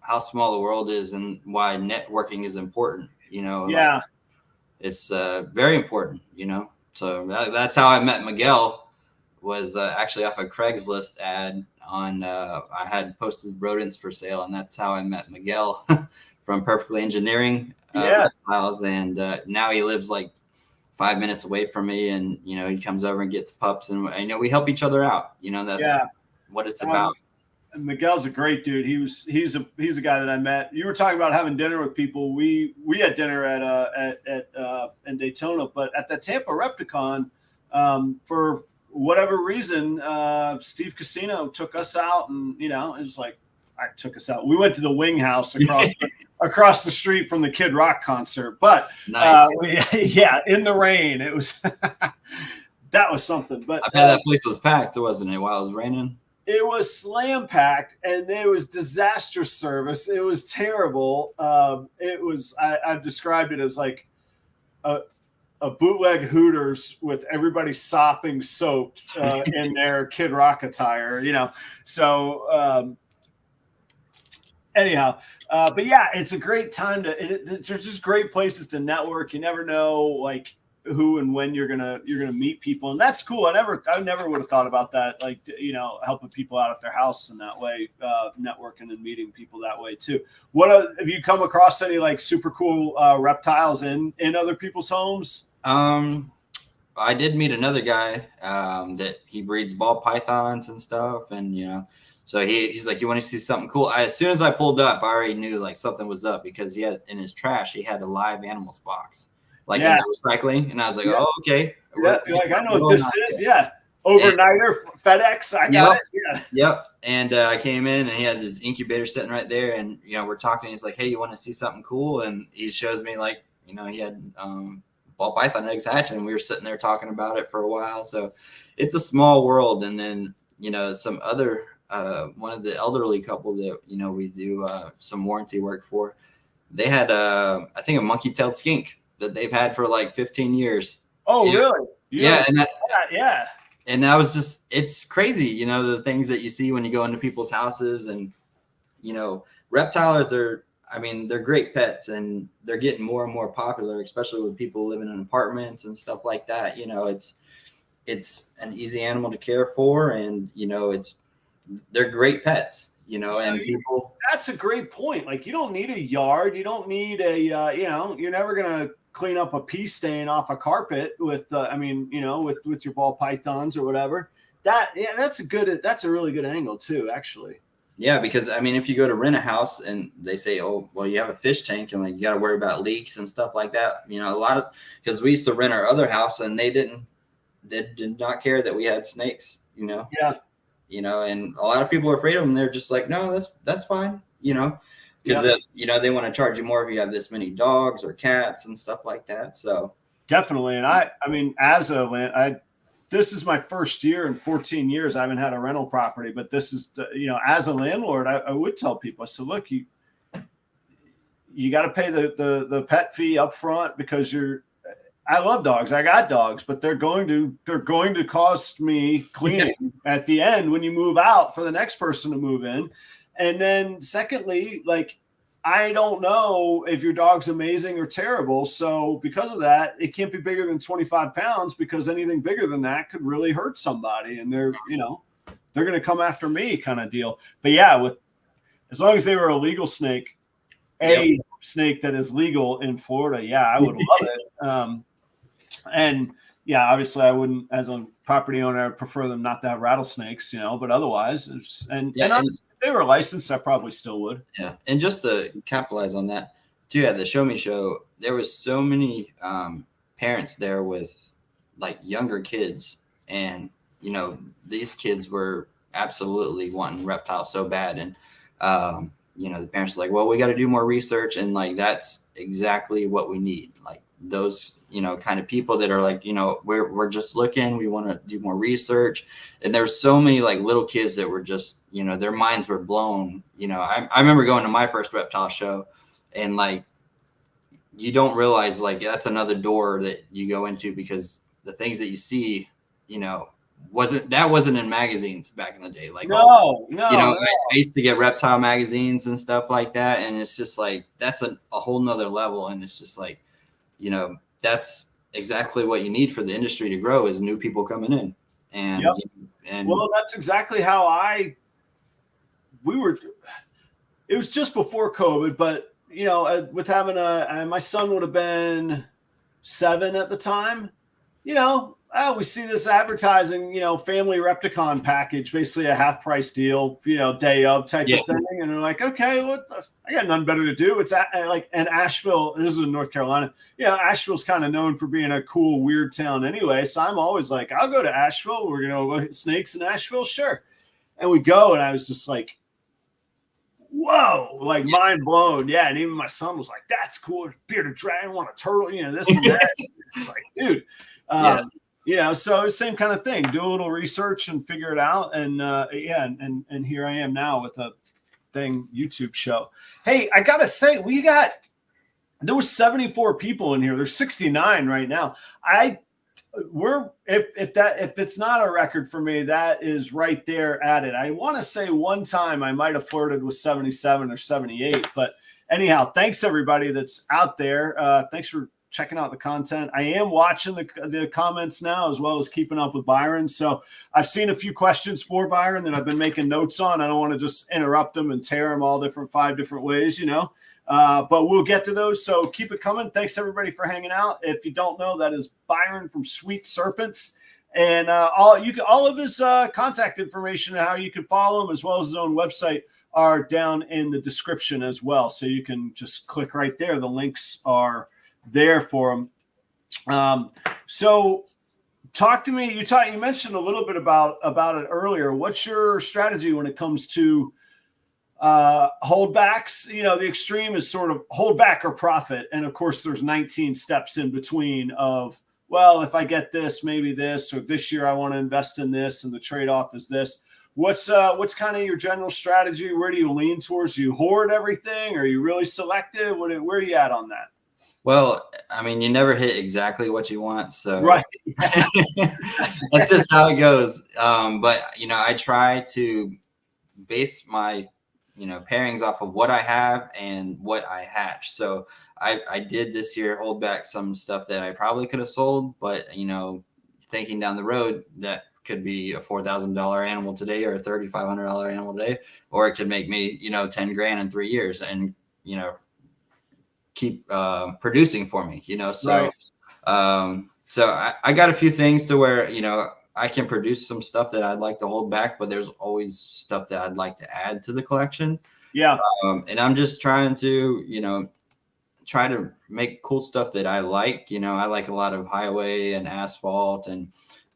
how small the world is and why networking is important, Like, it's very important, So that's how I met Miguel, was actually off a Craigslist ad on, I had posted rodents for sale, and that's how I met Miguel from Perfectly Engineering Reptiles. And now he lives like 5 minutes away from me, and he comes over and gets pups, and we help each other out. That's what it's about. Miguel's a great dude. He's a guy that I met. You were talking about having dinner with people. We had dinner at in Daytona, but at the Tampa Repticon, for whatever reason, Steve Casino took us out, and it was like, I took us out. We went to the Wing House across the street from the Kid Rock concert. But nice. In the rain, it was that was something. But I bet that place was packed, wasn't it, while it was raining? It was slam packed, and there was disastrous service. It was terrible. It was. I've described it as like a bootleg Hooters with everybody sopping soaked in their Kid Rock attire. So. anyhow, but yeah, it's a great time there's just great places to network. You never know like who and when you're gonna meet people, and that's cool. I never would have thought about that, like, you know, helping people out at their house in that way, networking and meeting people that way too. Have you come across any like super cool reptiles in other people's homes? I did meet another guy that he breeds ball pythons and stuff, and you know, so he's like, you want to see something cool? As soon as I pulled up, I already knew like something was up, because he had in his trash, he had a live animals box, like in the recycling, and I was like, oh, okay. Yeah, like, I know what this is. Yeah, overnighter, FedEx. I got it. Yep. And I came in, and he had this incubator sitting right there, and you know, we're talking. He's like, hey, you want to see something cool? And he shows me, like, you know, he had ball python eggs hatching, and we were sitting there talking about it for a while. So it's a small world. And then, you know, some other one of the elderly couple that, you know, we do some warranty work for, they had I think a monkey-tailed skink that they've had for like 15 years. Oh, really? Yeah. Yeah. And that was just, it's crazy, you know, the things that you see when you go into people's houses. And, you know, reptiles they're great pets, and they're getting more and more popular, especially with people living in apartments and stuff like that. You know, it's an easy animal to care for, and, you know, they're great pets, you know, and people. That's a great point. Like, you don't need a yard. You don't need you know, you're never going to clean up a pee stain off a carpet with, you know, with your ball pythons or whatever. That's a really good angle too, actually. Yeah, because I mean, if you go to rent a house and they say, oh, well, you have a fish tank, and like you got to worry about leaks and stuff like that. You know, because we used to rent our other house, and they did not care that we had snakes, you know? Yeah. You know, and a lot of people are afraid of them. They're just like, no, that's fine. You know, because you know, they want to charge you more if you have this many dogs or cats and stuff like that. So definitely. And I mean, this is my first year in 14 years. I haven't had a rental property, but this is, you know, as a landlord, I would tell people, I said, look, you got to pay the pet fee up front, because I love dogs. I got dogs, but they're going to cost me cleaning at the end when you move out for the next person to move in. And then secondly, like, I don't know if your dog's amazing or terrible. So because of that, it can't be bigger than 25 pounds, because anything bigger than that could really hurt somebody. And they're going to come after me, kind of deal. But yeah, as long as they were a legal snake, snake that is legal in Florida, yeah, I would love it. And yeah, obviously I wouldn't, as a property owner, I prefer them not to have rattlesnakes, you know, but otherwise, if they were licensed, I probably still would. Yeah. And just to capitalize on that too, at the Show Me Show, there was so many parents there with like younger kids, and, you know, these kids were absolutely wanting reptiles so bad. And, you know, the parents are like, well, we got to do more research. And like, that's exactly what we need. Like those, you know, kind of people that are like, you know, we're just looking, we want to do more research. And there's so many like little kids that were just, you know, their minds were blown. You know, I remember going to my first reptile show, and like, you don't realize like that's another door that you go into, because the things that you see, you know, wasn't in magazines back in the day. Like, no. You know, I used to get reptile magazines and stuff like that. And it's just like, that's a whole nother level. And it's just like, you know, that's exactly what you need for the industry to grow, is new people coming in. And, and well, that's exactly how it was just before COVID, but you know, with having my son would have been 7 at the time, you know, we see this advertising, you know, family Repticon package, basically a half price deal, you know, day of type of thing. And they're like, okay, I got nothing better to do. It's and Asheville, this is in North Carolina. Yeah. Asheville's kind of known for being a cool, weird town anyway. So I'm always like, I'll go to Asheville. We're going to go snakes in Asheville. Sure. And we go, and I was just like, whoa, like mind blown. Yeah. And even my son was like, that's cool. Bearded dragon, want a turtle, you know, this and that. It's like, dude, you know, so same kind of thing, do a little research and figure it out. And and here I am now with a YouTube show. Hey, I got to say, there was 74 people in here. There's 69 right now. if it's not a record for me, that is right there at it. I want to say one time I might have flirted with 77 or 78, but anyhow, thanks everybody that's out there. Thanks for checking out the content. I am watching the comments now, as well as keeping up with Byron. So I've seen a few questions for Byron that I've been making notes on. I don't want to just interrupt them and tear them all 5 different ways, but we'll get to those. So keep it coming. Thanks everybody for hanging out. If you don't know, that is Byron from Sweet Serpents, and all of his contact information and how you can follow him, as well as his own website, are down in the description as well. So you can just click right there. The links are there for him. So talk to me. You mentioned a little bit about it earlier. What's your strategy when it comes to holdbacks? The extreme is sort of hold back or profit, and of course there's 19 steps in between of, well, if I get this, maybe this, or this year I want to invest in this, and the trade-off is this. What's kind of your general strategy? Where do you lean towards? Do you hoard everything? Are you really selective? Where are you at on that? Well, I mean, you never hit exactly what you want, so right. That's just how it goes. But I try to base my pairings off of what I have and what I hatch. So I did this year hold back some stuff that I probably could have sold, but thinking down the road, that could be a $4,000 animal today or a $3,500 animal today, or it could make me $10,000 in 3 years, and keep producing for me. So right. So I got a few things to where I can produce some stuff that I'd like to hold back, but there's always stuff that I'd like to add to the collection. Yeah. And I'm just trying to, try to make cool stuff that I like. I like a lot of highway and asphalt and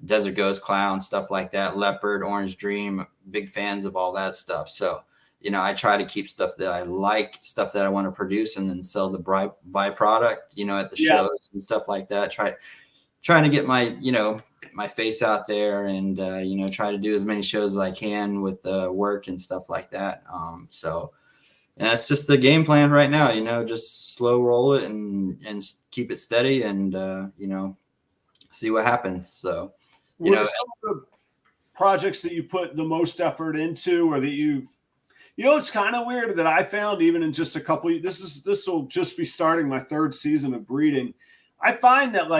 Desert Ghost, Clown, stuff like that. Leopard, Orange Dream, big fans of all that stuff. So, I try to keep stuff that I like, stuff that I want to produce, and then sell the byproduct, at the shows and stuff like that. Trying to get my, my face out there, and try to do as many shows as I can with work and stuff like that. So that's just the game plan right now. Just slow roll it and keep it steady, and see what happens. So what are some of the projects that you put the most effort into, or that you've it's kind of weird that I found, even in just a couple, this will just be starting my 3rd season of breeding. I find that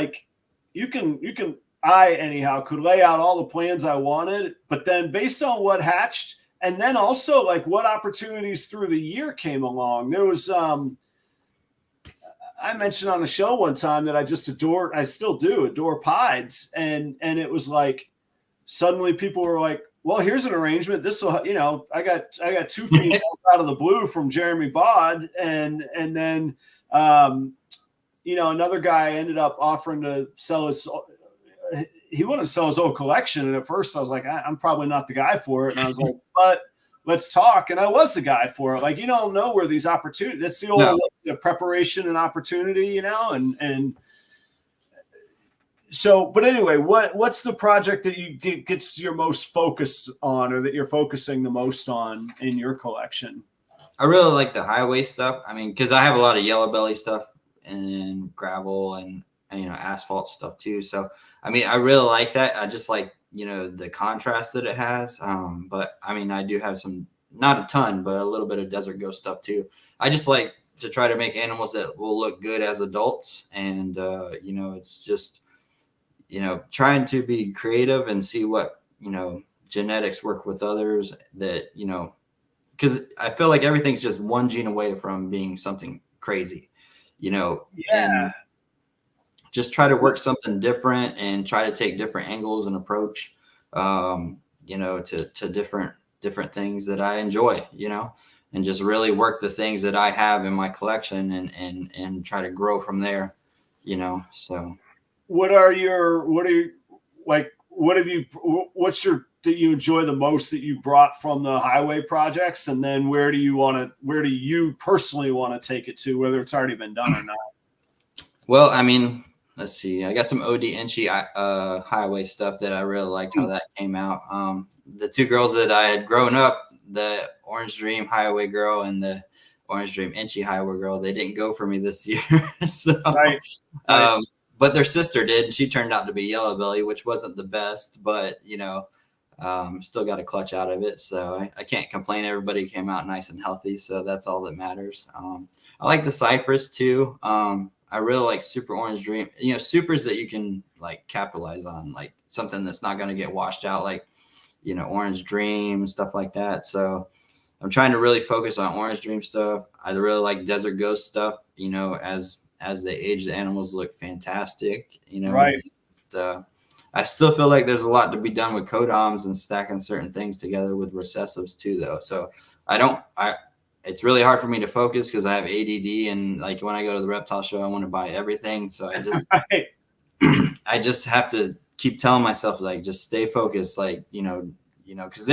I anyhow could lay out all the plans I wanted, but then based on what hatched, and then also what opportunities through the year came along. There was, I mentioned on the show one time that I still do adore pieds. And it was suddenly people were like, well, here's an arrangement. This will, I got 2 females out of the blue from Jeremy Bod. And then, another guy ended up offering to sell he wanted to sell his old collection. And at first I was like, I'm probably not the guy for it. And I was like, but let's talk. And I was the guy for it. You don't know where these opportunities, that's the old the preparation and opportunity, and so, but anyway, what's the project that you gets your most focused on, or that you're focusing the most on in your collection? I really like the highway stuff. I mean, because I have a lot of yellow belly stuff and gravel and asphalt stuff too. So, I mean, I really like that. I just like, the contrast that it has. But I mean, I do have some, not a ton, but a little bit of Desert Ghost stuff too. I just like to try to make animals that will look good as adults. And, it's just, trying to be creative and see what, genetics work with others that, because I feel like everything's just one gene away from being something crazy, and just try to work something different and try to take different angles and approach, to different things that I enjoy, and just really work the things that I have in my collection and try to grow from there, so. What's that you enjoy the most that you brought from the highway projects? And then where do you personally want to take it to, whether it's already been done or not? Well, I mean, let's see. I got some OD Inchy highway stuff that I really liked how that came out. The 2 girls that I had grown up, the Orange Dream highway girl and the Orange Dream Inchy highway girl, they didn't go for me this year. So, right. but their sister did, and she turned out to be yellow belly, which wasn't the best, but still got a clutch out of it. So I can't complain. Everybody came out nice and healthy. So that's all that matters. I like the Cypress too. I really like Super Orange Dream, supers that you can like capitalize on, like something that's not going to get washed out, like, Orange Dream, stuff like that. So I'm trying to really focus on Orange Dream stuff. I really like Desert Ghost stuff, as they age, the animals look fantastic, Right. I still feel like there's a lot to be done with codoms and stacking certain things together with recessives too, though. So it's really hard for me to focus because I have ADD, and like when I go to the reptile show, I want to buy everything. So I just have to keep telling myself, like, just stay focused, like, because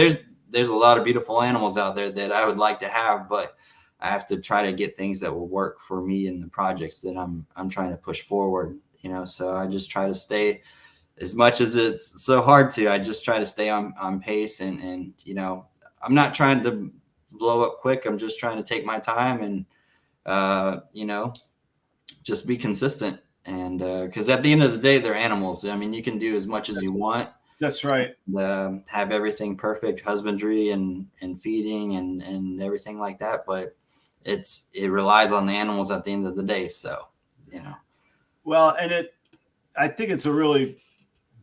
there's a lot of beautiful animals out there that I would like to have, but I have to try to get things that will work for me in the projects that I'm trying to push forward, so I just try to stay, as much as it's so hard to, I just try to stay on pace, and I'm not trying to blow up quick. I'm just trying to take my time and just be consistent, and because at the end of the day, they're animals. I mean, you can do as much as you want. That's right. Have everything perfect, husbandry and feeding and everything like that, but it relies on the animals at the end of the day. So well, and I think it's a really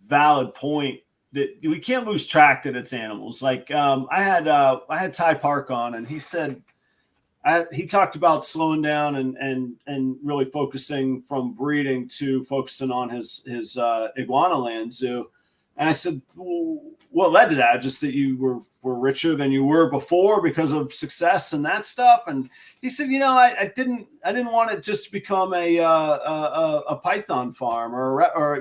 valid point that we can't lose track that it's animals. Like I had Ty Park on, and he said he talked about slowing down and really focusing from breeding to focusing on his iguana land zoo. And I said, well, what led to that? Just that you were richer than you were before because of success and that stuff. And he said, I didn't want it just to become a python farm or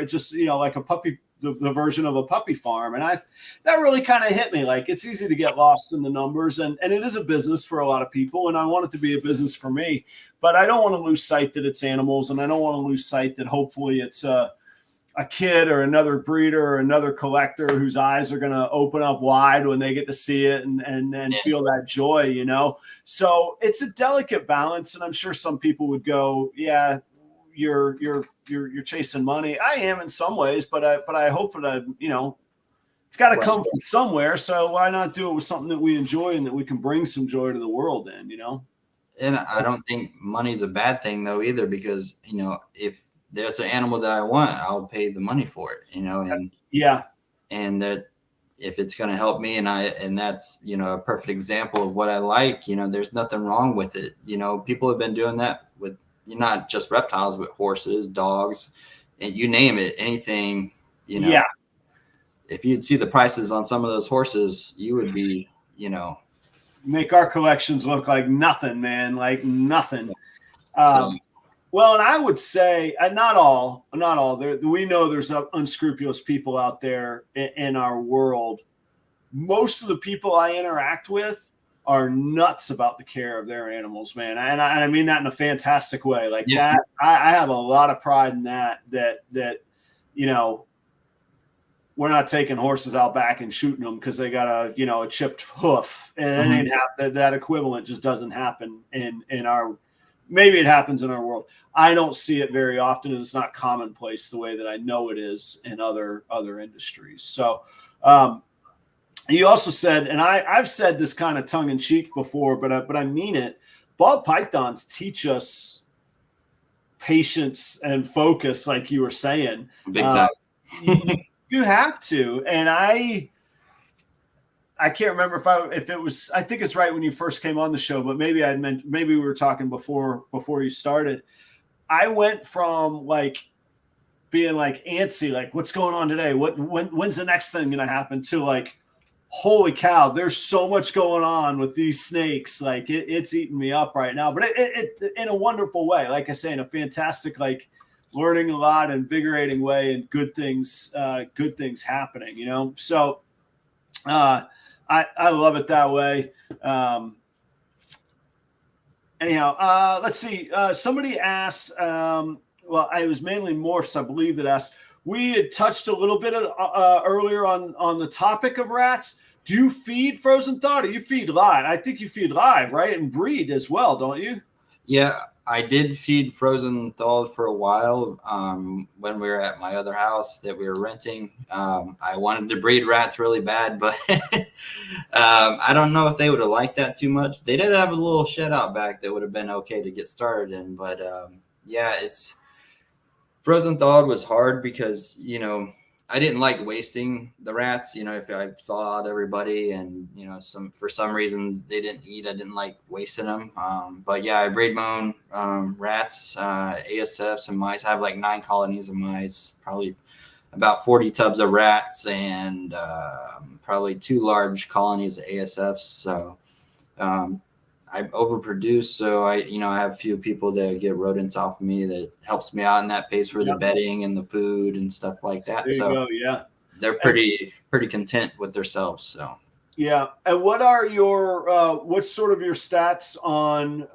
just like a puppy, the version of a puppy farm. And that really kind of hit me. Like, it's easy to get lost in the numbers, and it is a business for a lot of people, and I want it to be a business for me, but I don't want to lose sight that it's animals, and I don't want to lose sight that hopefully it's a kid or another breeder or another collector whose eyes are going to open up wide when they get to see it and feel that joy, So it's a delicate balance. And I'm sure some people would go, yeah, you're chasing money. I am in some ways, but I hope that it's got to come from somewhere. So why not do it with something that we enjoy and that we can bring some joy to the world in, And I don't think money's a bad thing though, either, because, if there's an animal that I want, I'll pay the money for it, and and that if it's going to help me, and that's, a perfect example of what I like, there's nothing wrong with it. People have been doing that with not just reptiles, but horses, dogs, and you name it, anything, if you'd see the prices on some of those horses, you would be, make our collections look like nothing, man, like nothing. Well, and I would say not all. We know there's unscrupulous people out there in our world. Most of the people I interact with are nuts about the care of their animals, man. And I mean that in a fantastic way. Like that, I have a lot of pride in that we're not taking horses out back and shooting them because they got a chipped hoof, and it ain't happen. That equivalent just doesn't happen in our. Maybe it happens in our world. I don't see it very often, and it's not commonplace the way that I know it is in other industries. So you also said, and I've said this kind of tongue in cheek before, but I mean it. Ball pythons teach us patience and focus, like you were saying. Big time. You have to, and I can't remember if it was. I think it's right when you first came on the show, but maybe maybe we were talking before you started. I went from like being like antsy, like what's going on today? When's the next thing gonna happen? To like, holy cow, there's so much going on with these snakes. Like it's eating me up right now, but it in a wonderful way. Like I say, in a fantastic, like learning a lot, invigorating way, and good things happening. So. I love it that way. Anyhow, let's see. Somebody asked, well, it was mainly Morphs, I believe, that asked. We had touched a little bit earlier on the topic of rats. Do you feed frozen thaw? Or do you feed live? I think you feed live, right? And breed as well, don't you? Yeah, I did feed frozen thawed for a while when we were at my other house that we were renting. I wanted to breed rats really bad, but I don't know if they would have liked that too much. They did have a little shed out back that would have been okay to get started in, but yeah, it's frozen thawed was hard because, you know, I didn't like wasting the rats. You know, if I thawed everybody and, you know, for some reason they didn't eat, I didn't like wasting them. But yeah, I breed my own rats, ASFs and mice. I have like 9 colonies of mice, probably about 40 tubs of rats, and probably 2 large colonies of ASFs. So I overproduce, so I have a few people that get rodents off of me that helps me out, and that pays for the bedding and the food and stuff like that. There you so go, yeah. They're pretty content with themselves. So yeah. And what are your what's sort of your stats on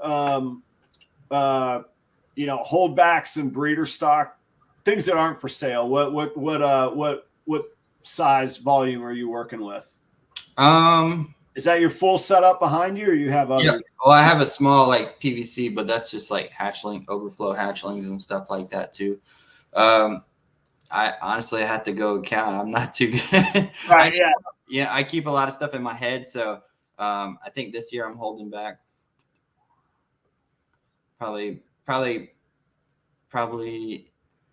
holdbacks and breeder stock, things that aren't for sale? What size volume are you working with? Is that your full setup behind you, or you have others? Yeah. Well, I have a small like PVC, but that's just like overflow hatchlings and stuff like that too. I honestly had to go count. I'm not too good. Right. I keep a lot of stuff in my head. So I think this year I'm holding back probably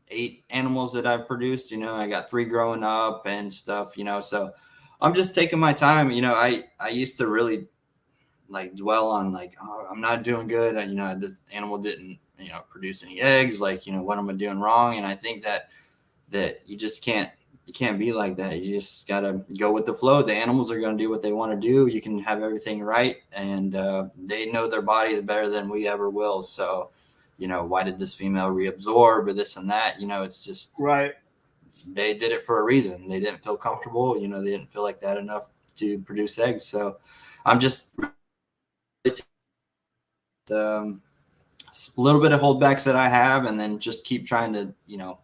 8 animals that I've produced. You know, I got 3 growing up and stuff, you know, so I'm just taking my time. You know, I used to really like dwell on like, oh, I'm not doing good. And, you know, this animal didn't, you know, produce any eggs. Like, you know, what am I doing wrong? And I think that you just can't be like that. You just got to go with the flow. The animals are going to do what they want to do. You can have everything right. And they know their bodies better than we ever will. So, you know, why did this female reabsorb or this and that? You know, it's just right. They did it for a reason. They didn't feel comfortable. You know, they didn't feel like that enough to produce eggs. So I'm just a little bit of holdbacks that I have, and then just keep trying to, you know,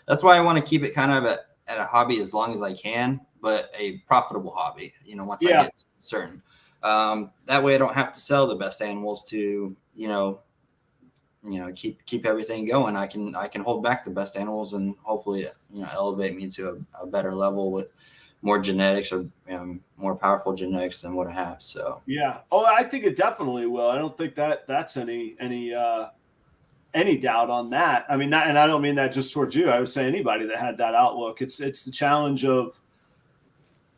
that's why I want to keep it kind of at a hobby as long as I can, but a profitable hobby, you know, once I get certain. That way I don't have to sell the best animals to, you know, keep everything going. I can hold back the best animals and hopefully, you know, elevate me to a better level with more genetics or more powerful genetics than what I have. So yeah. Oh, I think it definitely will. I don't think that's any doubt on that. I mean, and I don't mean that just towards you. I would say anybody that had that outlook. It's the challenge of,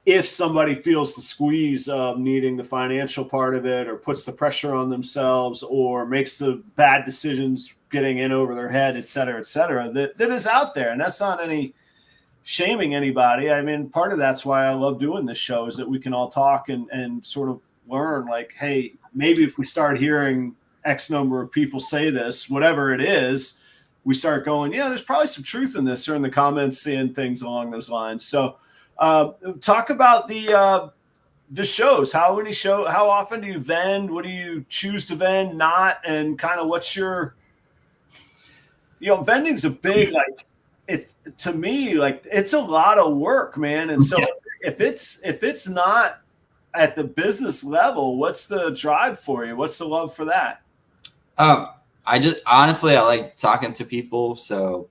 if somebody feels the squeeze of needing the financial part of it, or puts the pressure on themselves, or makes the bad decisions getting in over their head, et cetera, that is out there. And that's not any shaming anybody. I mean, part of that's why I love doing this show, is that we can all talk and sort of learn, like, hey, maybe if we start hearing X number of people say this, whatever it is, we start going, yeah, there's probably some truth in this, or in the comments seeing things along those lines. So talk about the shows. How often do you vend? What do you choose to vend, not? And kind of what's your, you know, vending's a big, like, it's, to me, like, it's a lot of work, man. And so if it's not at the business level, what's the drive for you? What's the love for that? I just, honestly, I like talking to people. So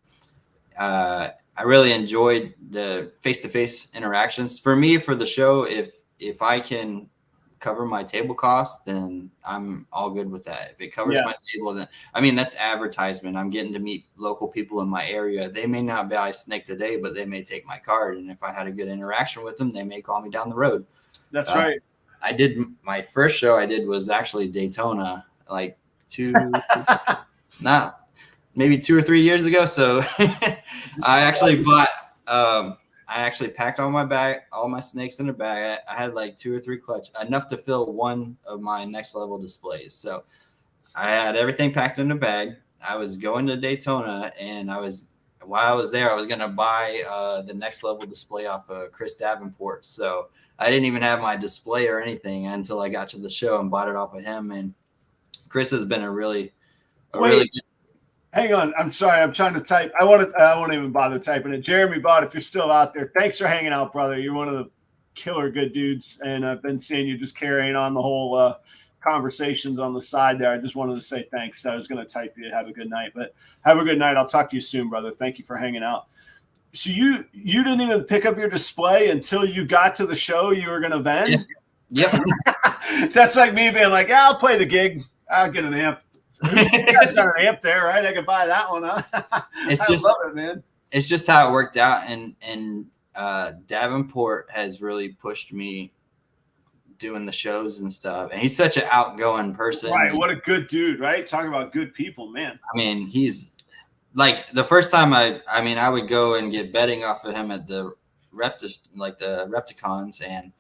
I really enjoyed the face-to-face interactions. For me, for the show, if I can cover my table cost, then I'm all good with that. If it covers my table, then, I mean, that's advertisement. I'm getting to meet local people in my area. They may not buy Snake today, but they may take my card. And if I had a good interaction with them, they may call me down the road. That's right. I did, my first show I did was actually Daytona, like maybe 2 or 3 years ago. So I actually packed all my snakes in a bag. I had like 2 or 3 clutch, enough to fill one of my next level displays. So I had everything packed in a bag. I was going to Daytona, and while I was there, I was going to buy the next level display off of Chris Davenport. So I didn't even have my display or anything until I got to the show and bought it off of him. And Chris has been really good. Hang on. I'm sorry. I'm trying to type. I won't even bother typing it. Jeremy Bott, if you're still out there, thanks for hanging out, brother. You're one of the killer good dudes. And I've been seeing you just carrying on the whole conversations on the side there. I just wanted to say thanks. I was going to type you, have a good night, but have a good night. I'll talk to you soon, brother. Thank you for hanging out. So you didn't even pick up your display until you got to the show you were going to vend? Yep. That's like me being like, yeah, I'll play the gig. I'll get an amp. You guys got an amp there, right? I can buy that one, huh? I love it, man. It's just how it worked out. And Davenport has really pushed me doing the shows and stuff. And he's such an outgoing person. Right. What a good dude, right? Talking about good people, man. I mean, he's like the first time I would go and get bedding off of him at the Repticons, and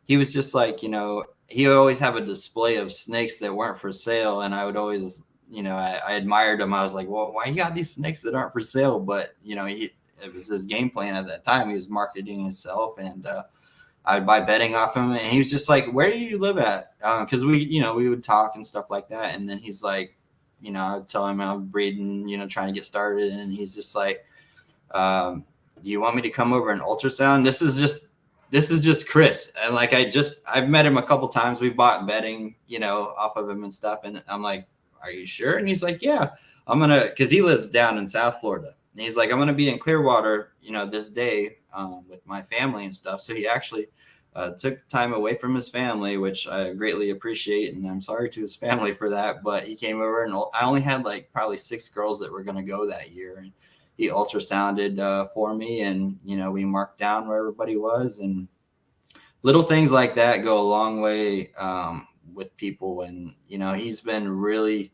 he was just like, he would always have a display of snakes that weren't for sale, and I would always, I admired him. I was like, well, why you got these snakes that aren't for sale? But it was his game plan at that time. He was marketing himself, and I would buy bedding off him, and he was just like, where do you live at? Because we would talk and stuff like that, and then he's like, I would tell him I'm breeding, trying to get started. And he's just like, you want me to come over and ultrasound? This is just Chris. And like, I've met him a couple times. We bought bedding, off of him and stuff. And I'm like, are you sure? And he's like, yeah, cause he lives down in South Florida. And he's like, I'm going to be in Clearwater, this day, with my family and stuff. So he actually took time away from his family, which I greatly appreciate, and I'm sorry to his family for that. But he came over, and I only had like probably 6 girls that were going to go that year, and he ultrasounded for me, and we marked down where everybody was, and little things like that go a long way with people. And he's been really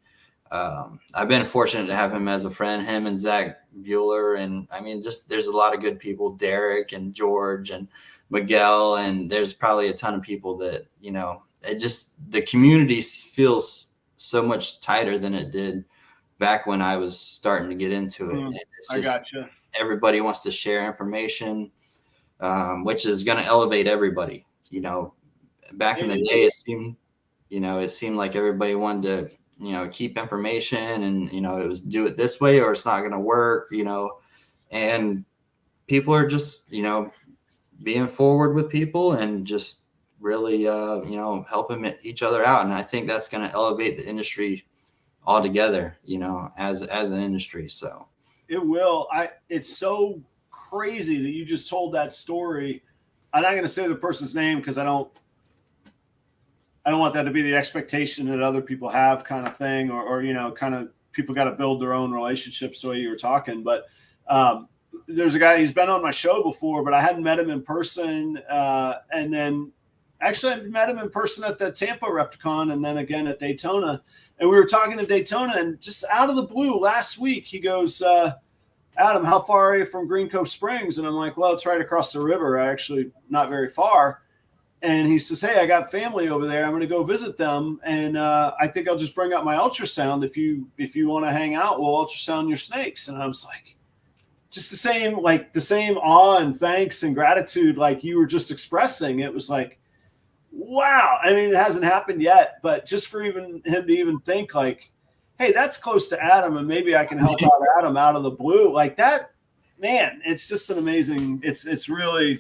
I've been fortunate to have him as a friend, him and Zach Bueller, and I mean, just there's a lot of good people, Derek and George and Miguel, and there's probably a ton of people that, it just, the community feels so much tighter than it did back when I was starting to get into it. And it's just, I gotcha. Everybody wants to share information, which is going to elevate everybody. Back in the day, it seemed like everybody wanted to, keep information, and, it was do it this way or it's not going to work, and people are just, being forward with people and just really, helping each other out. And I think that's going to elevate the industry altogether, as an industry. So it will. It's so crazy that you just told that story. I'm not going to say the person's name because I don't want that to be the expectation that other people have, kind of thing, or kind of people got to build their own relationships the way you were talking. But there's a guy, he's been on my show before, but I hadn't met him in person. And then actually I met him in person at the Tampa Repticon, and then again at Daytona. And we were talking to Daytona, and just out of the blue last week, he goes, Adam, how far are you from Green Cove Springs? And I'm like, well, it's right across the river. Actually not very far. And he says, hey, I got family over there. I'm going to go visit them. And I think I'll just bring up my ultrasound. If you want to hang out, we'll ultrasound your snakes. And I was like, just the same awe and thanks and gratitude like you were just expressing. It was like, wow. I mean, it hasn't happened yet, but just for him to even think like, hey, that's close to Adam, and maybe I can help out Adam out of the blue. Like that, man, it's just an amazing, it's really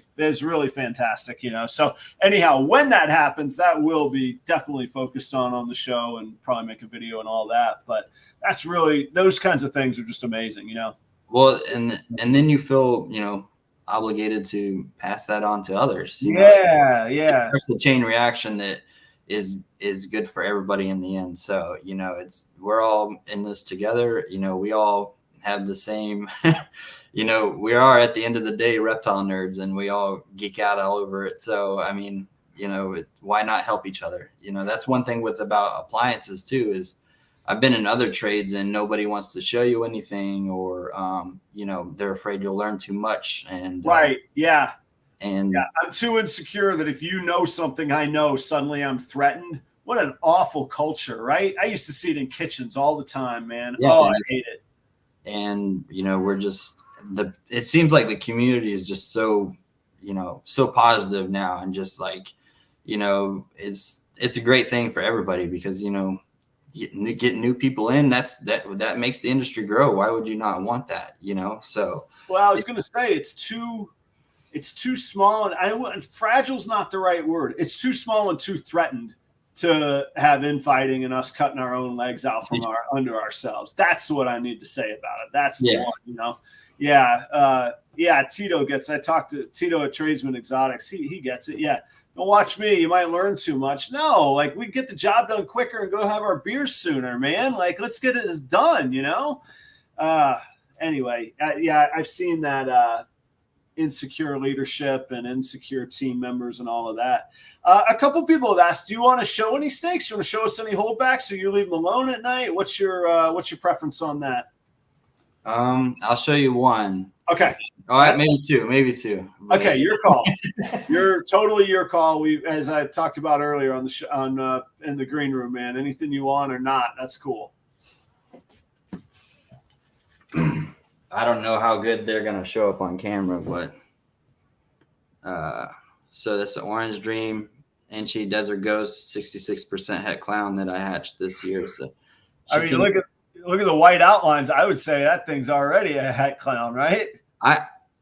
fantastic, So anyhow, when that happens, that will be definitely focused on the show, and probably make a video and all that. But that's really, those kinds of things are just amazing, Well, and then you feel, obligated to pass that on to others. Yeah. It's a chain reaction that is good for everybody in the end. So, we're all in this together. We all have the same, we are at the end of the day reptile nerds, and we all geek out all over it. So, I mean, why not help each other? That's one thing about appliances too, is I've been in other trades and nobody wants to show you anything, or, they're afraid you'll learn too much. And right. Yeah. And yeah, I'm too insecure that if you know something I know, suddenly I'm threatened. What an awful culture, right? I used to see it in kitchens all the time, man. Yeah, I hate it. And, we're just, it seems like the community is just so, so positive now, and just like, it's a great thing for everybody, because, get new people in, that makes the industry grow. Why would you not want that? So, well, I was going to say it's too small, and fragile's not the right word. It's too small and too threatened to have infighting and us cutting our own legs out from under ourselves. That's what I need to say about it. That's the one, you know? Yeah. Tito gets, I talked to Tito at Tradesman Exotics. He gets it. Yeah. Don't watch me. You might learn too much. No, like we get the job done quicker and go have our beers sooner, man. Like, let's get it done, you know? Anyway, I've seen that, insecure leadership and insecure team members and all of that. A couple people have asked, do you want to show any snakes? You want to show us any holdbacks, or you leave them alone at night? What's your preference on that? I'll show you one. Okay. All right, maybe two. Okay, your call. Totally your call. We, as I talked about earlier on the in the green room, man. Anything you want or not, that's cool. I don't know how good they're gonna show up on camera, but so that's the Orange Dream Inchy Desert Ghost 66% het clown that I hatched this year. So I mean, look at the white outlines. I would say that thing's already a het clown, right?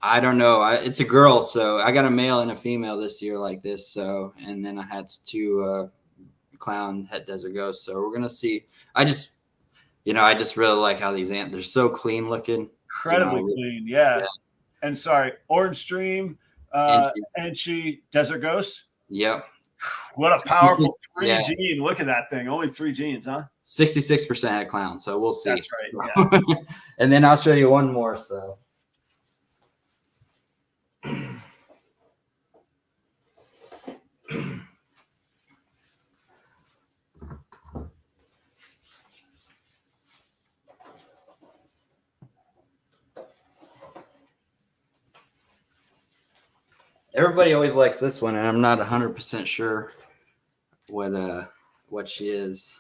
I don't know. It's a girl, so I got a male and a female this year like this. So, and then I had two clown het desert ghosts. So we're gonna see. I just really like how these they're so clean looking. Incredibly clean, yeah. And sorry, Orange Dream, Inchy Desert Ghost. Yep. What a powerful gene. Look at that thing. Only 3 genes, huh? 66% het clown. So we'll see. That's right. Yeah. And then I'll show you one more. So. Everybody always likes this one, and I'm not 100% sure what she is.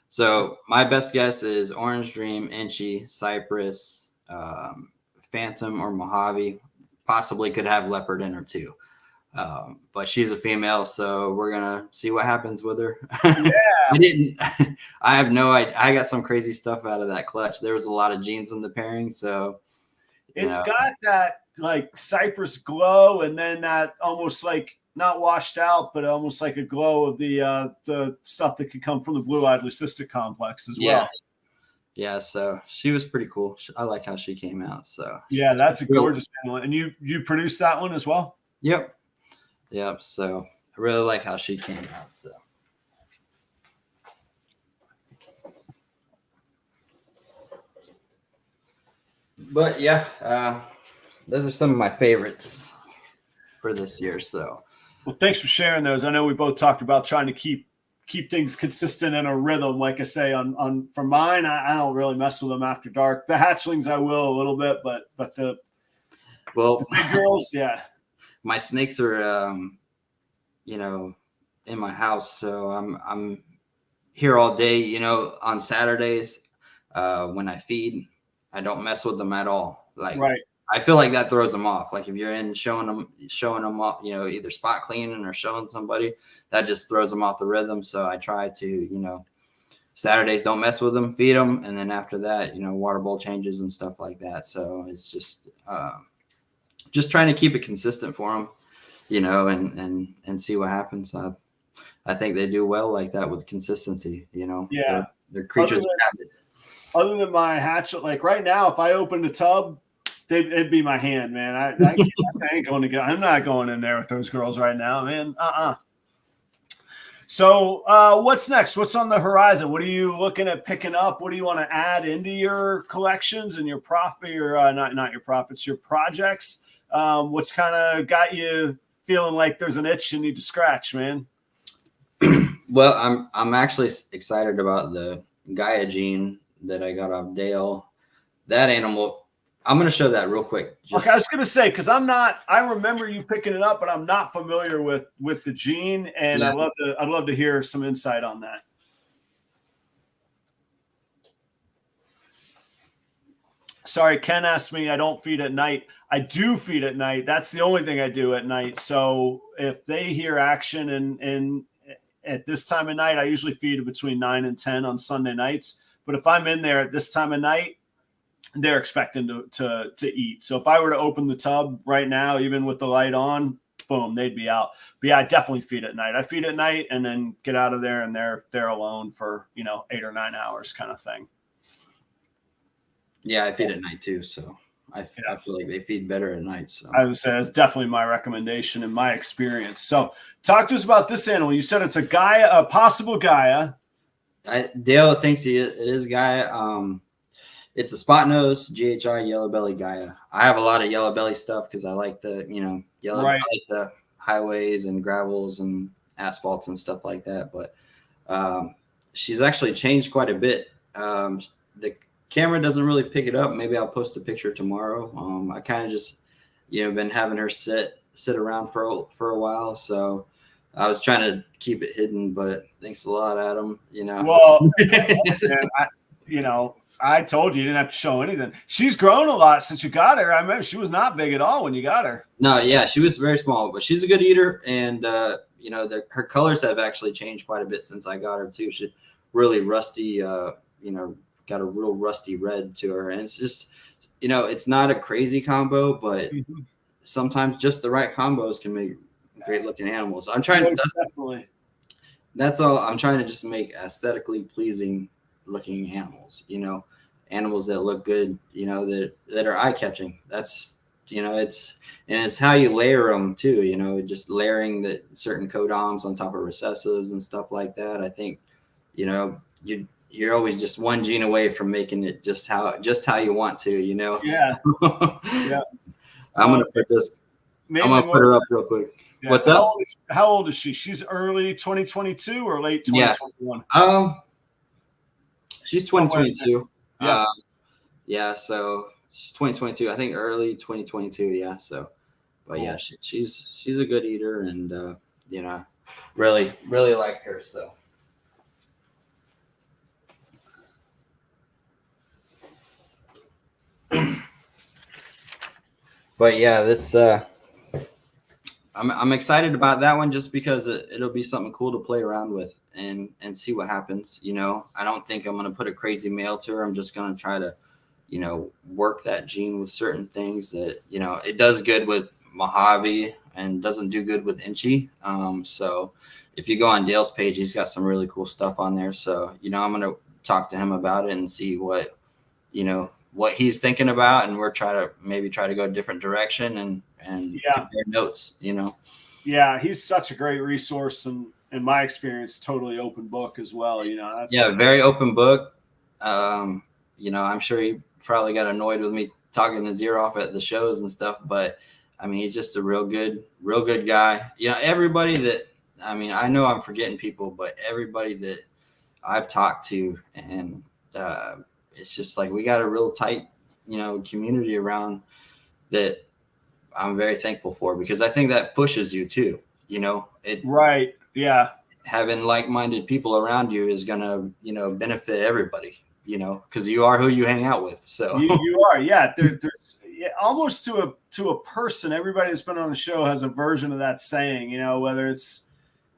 So my best guess is Orange Dream, Inchy, Cypress, Phantom, or Mojave. Possibly could have leopard in her too. But she's a female, so we're gonna see what happens with her. Yeah. I have no idea. I got some crazy stuff out of that clutch. There was a lot of genes in the pairing, so it's got that like cypress glow, and then that almost like not washed out, but almost like a glow of the stuff that could come from the blue-eyed leucistic complex as well. Yeah, so she was pretty cool. I like how she came out. So yeah, that's a gorgeous one. And you produced that one as well? Yep. So I really like how she came out. So but yeah, those are some of my favorites for this year. So well, thanks for sharing those. I know we both talked about trying to keep things consistent in a rhythm. Like I say, on for mine, I don't really mess with them after dark. The hatchlings I will a little bit, but the big girls, yeah. My snakes are in my house, so I'm here all day. On Saturdays, when I feed, I don't mess with them at all. Like, right. I feel like that throws them off. Like if you're in showing them off, either spot cleaning or showing somebody, that just throws them off the rhythm. So I try to, Saturdays don't mess with them, feed them, and then after that, water bowl changes and stuff like that. So it's just trying to keep it consistent for them, and see what happens. I think they do well like that with consistency. Yeah, they're creatures of habit. Other than my hatchet, like right now, if I open the tub, it'd be my hand, man. I ain't going to go. I'm not going in there with those girls right now, man. So what's next? What's on the horizon? What are you looking at picking up? What do you want to add into your collections and your profit, or not your profits, your projects? What's kind of got you feeling like there's an itch you need to scratch, man? Well, I'm actually excited about the Gaia gene that I got off Dale. That animal, I'm going to show that real quick. Okay, I was going to say, because I remember you picking it up, but I'm not familiar with the gene, and yeah. I'd love to hear some insight on that. Sorry, Ken asked me, I don't feed at night. I do feed at night. That's the only thing I do at night. So if they hear action and at this time of night, I usually feed between 9 and 10 on Sunday nights. But if I'm in there at this time of night, they're expecting to eat. So if I were to open the tub right now, even with the light on, boom, they'd be out. But yeah, I definitely feed at night. I feed at night and then get out of there, and they're alone for 8 or 9 hours kind of thing. Yeah, I feed at night too, so I feel like they feed better at night. So I would say that's definitely my recommendation in my experience. So talk to us about this animal. You said it's a Gaia, a possible Gaia. Dale thinks it is Gaia. It's a spot nose GHI yellow belly Gaia. I have a lot of yellow belly stuff because I like the yellow. Right. I like the highways and gravels and asphalts and stuff like that. But she's actually changed quite a bit. The camera doesn't really pick it up. Maybe I'll post a picture tomorrow. I kind of just been having her sit around for a while, so I was trying to keep it hidden. But thanks a lot, Adam. Well, I told you didn't have to show anything. She's grown a lot since you got her. I remember she was not big at all when you got her. No, yeah, she was very small, but she's a good eater, and her colors have actually changed quite a bit since I got her too. She's really rusty, got a real rusty red to her, and it's just it's not a crazy combo, but sometimes just the right combos can make great looking animals. I'm trying that's all. I'm trying to just make aesthetically pleasing looking animals, animals that look good, that are eye catching. That's it's how you layer them too, just layering the certain codoms on top of recessives and stuff like that. I think you're always just one gene away from making it just how you want to, Yeah. Yeah. I'm gonna put this. I'm gonna put her up real quick. Yeah. What's up? How old is she? She's early 2022 or late 2021? She's 2022. Yeah. Yeah. So she's 2022. I think early 2022. Yeah. So, but cool. Yeah, she's a good eater, and really like her. So. But yeah, this I'm excited about that one just because it'll be something cool to play around with and see what happens. I don't think I'm gonna put a crazy male to her. I'm just gonna try to, work that gene with certain things that it does good with Mojave and doesn't do good with Inchy. So if you go on Dale's page, he's got some really cool stuff on there. So I'm gonna talk to him about it and see what he's thinking about, and we're try to go a different direction and compare notes. Yeah, he's such a great resource, and in my experience, totally open book as well. Very open book. I'm sure he probably got annoyed with me talking his ear off at the shows and stuff, but I mean, he's just a real good guy. Everybody that I know I'm forgetting people, but everybody that I've talked to, and it's just like we got a real tight, community around that I'm very thankful for, because I think that pushes you too, Right. Yeah. Having like-minded people around you is going to, benefit everybody, because you are who you hang out with. So you are. Yeah. There's almost to a person, everybody that's been on the show has a version of that saying, whether it's,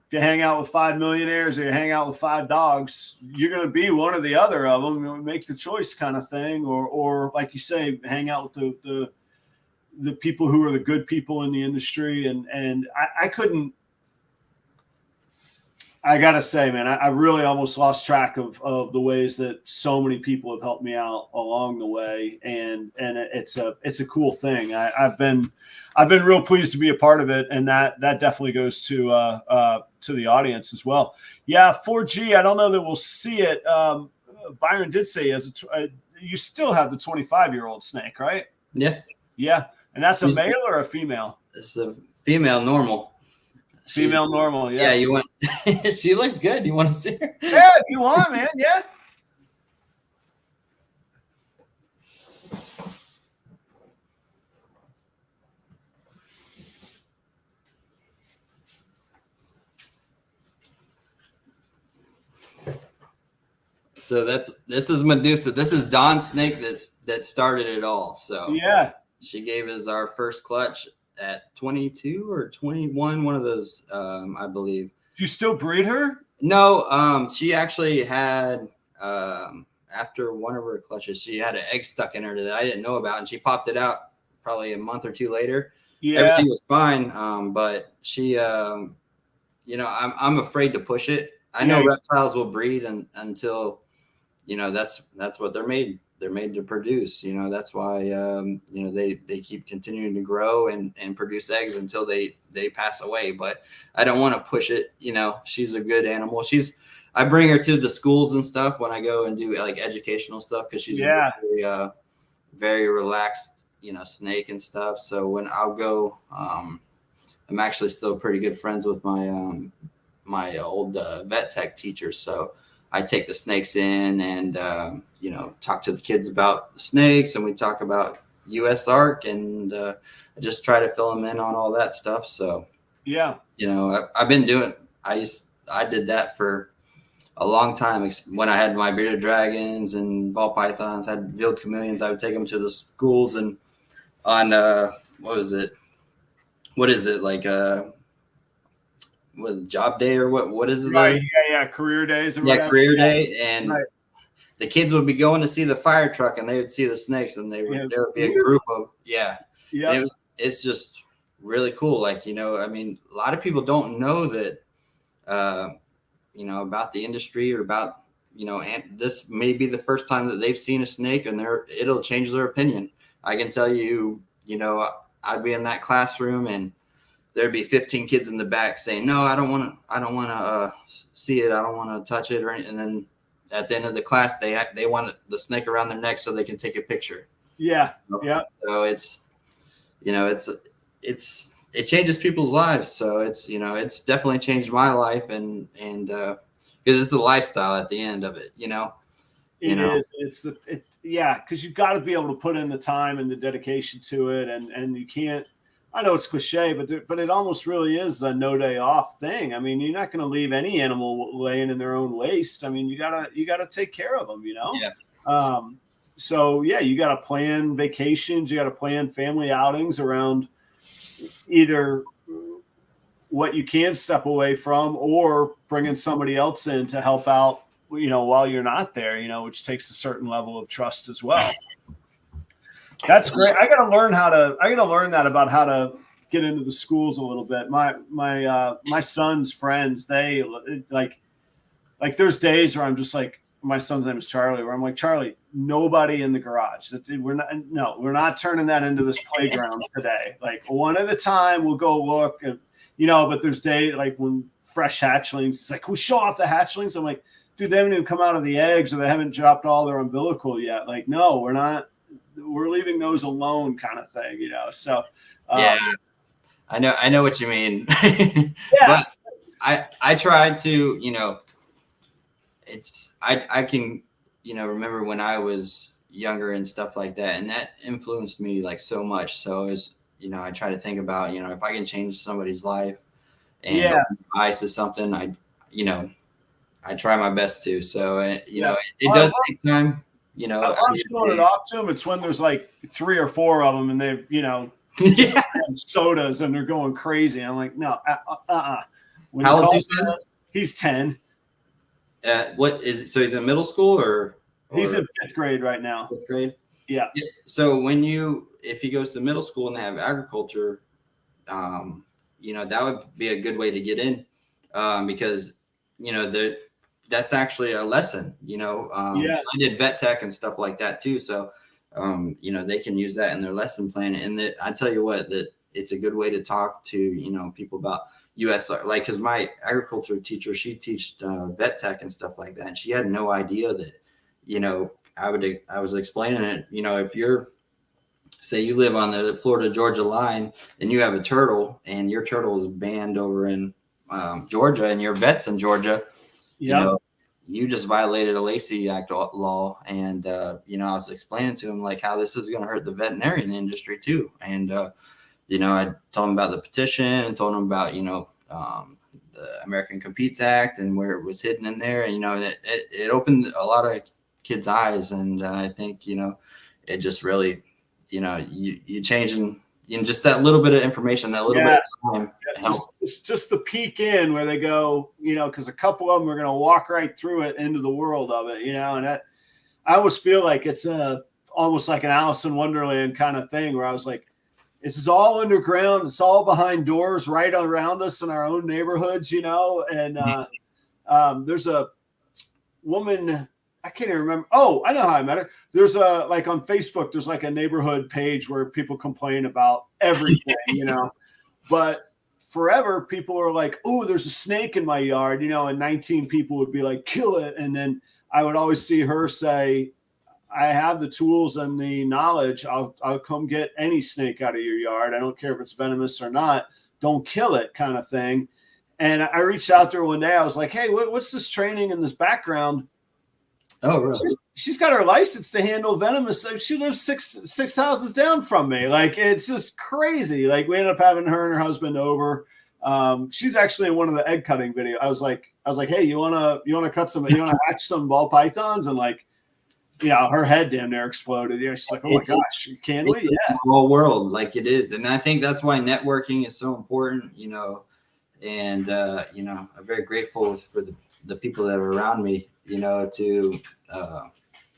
if you hang out with 5 millionaires or you hang out with 5 dogs, you're going to be one or the other of them. Make the choice kind of thing. Or like you say, hang out with the people who are the good people in the industry. And I couldn't, I got to say, man, I really almost lost track of the ways that so many people have helped me out along the way. And it's a cool thing. I've been real pleased to be a part of it. And that definitely goes to the audience as well. Yeah. 4G. I don't know that we'll see it. Byron did say you still have the 25-year-old snake, right? Yeah. Yeah. And that's a male or a female? It's a female normal. Female normal, yeah. Yeah, you want she looks good. You want to see her? Yeah, if you want, man. Yeah. So this is Medusa. This is Dawn's snake that started it all. So yeah, she gave us our first clutch at 22 or 21, one of those, I believe. Do you still breed her? No, she actually had, after one of her clutches, she had an egg stuck in her that I didn't know about, and she popped it out probably a month or two later. everything was fine. But she, you know, I'm afraid to push it. I know reptiles will breed until, you know, that's what they're made. They're made to produce, you know, that's why, you know, they keep continuing to grow and produce eggs until they pass away. But I don't want to push it. You know, she's a good animal. I bring her to the schools and stuff when I go and do like educational stuff, because she's a very, very relaxed, you know, snake and stuff. So when I'll go, I'm actually still pretty good friends with my my old vet tech teacher. So I take the snakes in and you know, talk to the kids about the snakes, and we talk about US ARC, and I just try to fill them in on all that stuff. So you know, I've been doing. I did that for a long time. When I had my bearded dragons and ball pythons, had veiled chameleons, I would take them to the schools and on what is it like what, job day or what is it? Right. Career days. Or whatever. Career day. And the kids would be going to see the fire truck, and they would see the snakes, and there would be a group of it's just really cool. Like, you know, I mean, a lot of people don't know that you know, about the industry, or about, you know, and this may be the first time that they've seen a snake, and it'll change their opinion. I can tell you, you know, I'd be in that classroom and there'd be 15 kids in the back saying, no, I don't want to see it. I don't want to touch it. And then at the end of the class, they want the snake around their neck so they can take a picture. Yeah. So it's, you know, it changes people's lives. So it's, you know, it's definitely changed my life, and because it's a lifestyle at the end of it, you know. It is. Because you've got to be able to put in the time and the dedication to it, and you can't. I know it's cliche, but it almost really is a no day off thing. I mean, you're not going to leave any animal laying in their own waste. I mean, you gotta take care of them, you know. So you got to plan vacations, you got to plan family outings around either what you can step away from, or bringing somebody else in to help out, you know, while you're not there, you know, which takes a certain level of trust as well. That's great. I got to learn that about how to get into the schools a little bit. My son's friends, they like there's days where I'm just like, my son's name is Charlie, where I'm like, Charlie, nobody in the garage. We're not turning that into this playground today. Like, one at a time, we'll go look, and, you know, but there's days like when fresh hatchlings, it's like, we show off the hatchlings. I'm like, dude, they haven't even come out of the eggs, or they haven't dropped all their umbilical yet. Like, no, we're not. We're leaving those alone, kind of thing, you know. So I know what you mean. But I tried to, you know, I can, you know, remember when I was younger and stuff like that, and that influenced me like so much. So it's, you know, I try to think about, you know, if I can change somebody's life and open eyes to something, I try my best to. So you know, it does take time. You know, I'm showing it off to them. It's when there's like 3 or 4 of them, and they've, you know, sodas, and they're going crazy. I'm like, no, How old is he? He's 10. What is it? So he's in middle school, or he's in 5th grade right now. 5th grade. Yeah. So if he goes to middle school and they have agriculture, you know, that would be a good way to get in, because, you know, that's actually a lesson, you know. I did vet tech and stuff like that too. So, you know, they can use that in their lesson plan. And I tell you what, that it's a good way to talk to, you know, people about US, like, because my agriculture teacher, she taught vet tech and stuff like that. And she had no idea that, you know, I was explaining it, you know, if say you live on the Florida-Georgia line and you have a turtle, and your turtle is banned over in Georgia, and your vet's in Georgia, you know, you just violated a Lacey Act law. And, you know, I was explaining to him like how this is going to hurt the veterinarian industry too. And, you know, I told him about the petition, and told him about, you know, the American Competes Act and where it was hidden in there. And, you know, it opened a lot of kids' eyes. And I think, you know, it just really, you know, you changing, you know, just that little bit of information, that little bit of time. It's just the peek in where they go, you know, because a couple of them are going to walk right through it into the world of it, you know. And I always feel like it's almost like an Alice in Wonderland kind of thing, where I was like, This is all underground. It's all behind doors right around us in our own neighborhoods, you know. And there's a woman, I can't even remember. Oh, I know how I met her. There's like on Facebook, there's like a neighborhood page where people complain about everything, you know. But forever, people are like, oh, there's a snake in my yard, you know, and 19 people would be like, kill it. And then I would always see her say, I have the tools and the knowledge. I'll come get any snake out of your yard. I don't care if it's venomous or not. Don't kill it, kind of thing. And I reached out to her one day. I was like, hey, what's this training in this background? Oh, really? She's got her license to handle venomous. She lives six houses down from me. Like, it's just crazy. Like, we ended up having her and her husband over. She's actually in one of the egg cutting videos. I was like, hey, you wanna cut some, you wanna hatch some ball pythons? And like, yeah, her head damn near exploded. You know, she's like, oh my gosh, can we? Yeah, the whole world, like it is. And I think that's why networking is so important, you know. And you know, I'm very grateful for the people that are around me, you know, to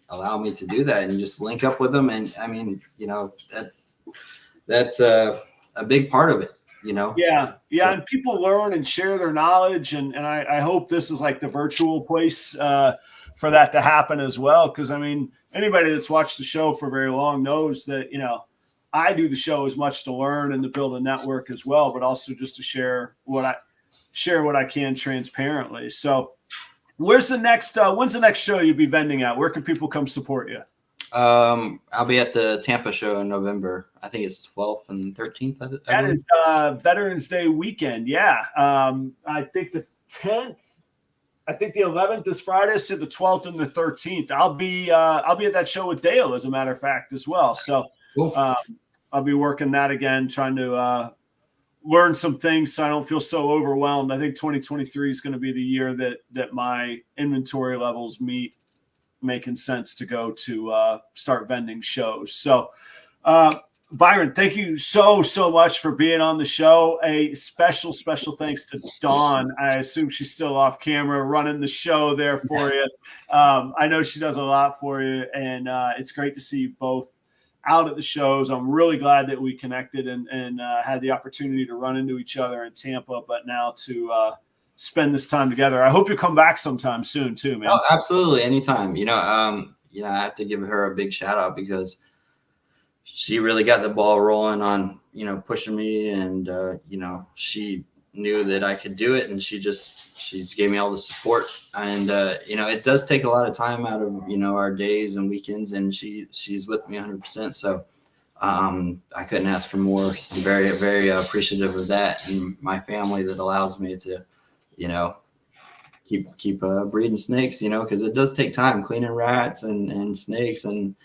allow me to do that and just link up with them. And I mean, you know, that's a big part of it, you know. Yeah. And people learn and share their knowledge, and I hope this is like the virtual place for that to happen as well. Because I mean, anybody that's watched the show for very long knows that, you know, I do the show as much to learn and to build a network as well, but also just to share what I can transparently. So when's the next show you'll be vending at? Where can people come support you? I'll be at the Tampa show in November. I think it's 12th and 13th. That is Veterans Day weekend. Yeah. I think the 10th, I think the 11th is Friday, so the 12th and the 13th. I'll be at that show with Dale, as a matter of fact, as well. So cool. I'll be working that again, trying to learn some things so I don't feel so overwhelmed. I think 2023 is going to be the year that my inventory levels meet making sense to go to start vending shows. So Byron, thank you so much for being on the show. A special thanks to Dawn. I assume she's still off camera running the show there for you. I know she does a lot for you, and it's great to see you both out at the shows. I'm really glad that we connected and had the opportunity to run into each other in Tampa, but now to spend this time together. I hope you come back sometime soon too, man. Oh, absolutely. Anytime. You know, I have to give her a big shout out because she really got the ball rolling on, you know, pushing me, and you know, she knew that I could do it, and she's gave me all the support. And you know, it does take a lot of time out of, you know, our days and weekends, and she's with me 100%. So I couldn't ask for more. I'm very, very appreciative of that, and my family that allows me to, you know, keep breeding snakes, you know, because it does take time cleaning rats and snakes, and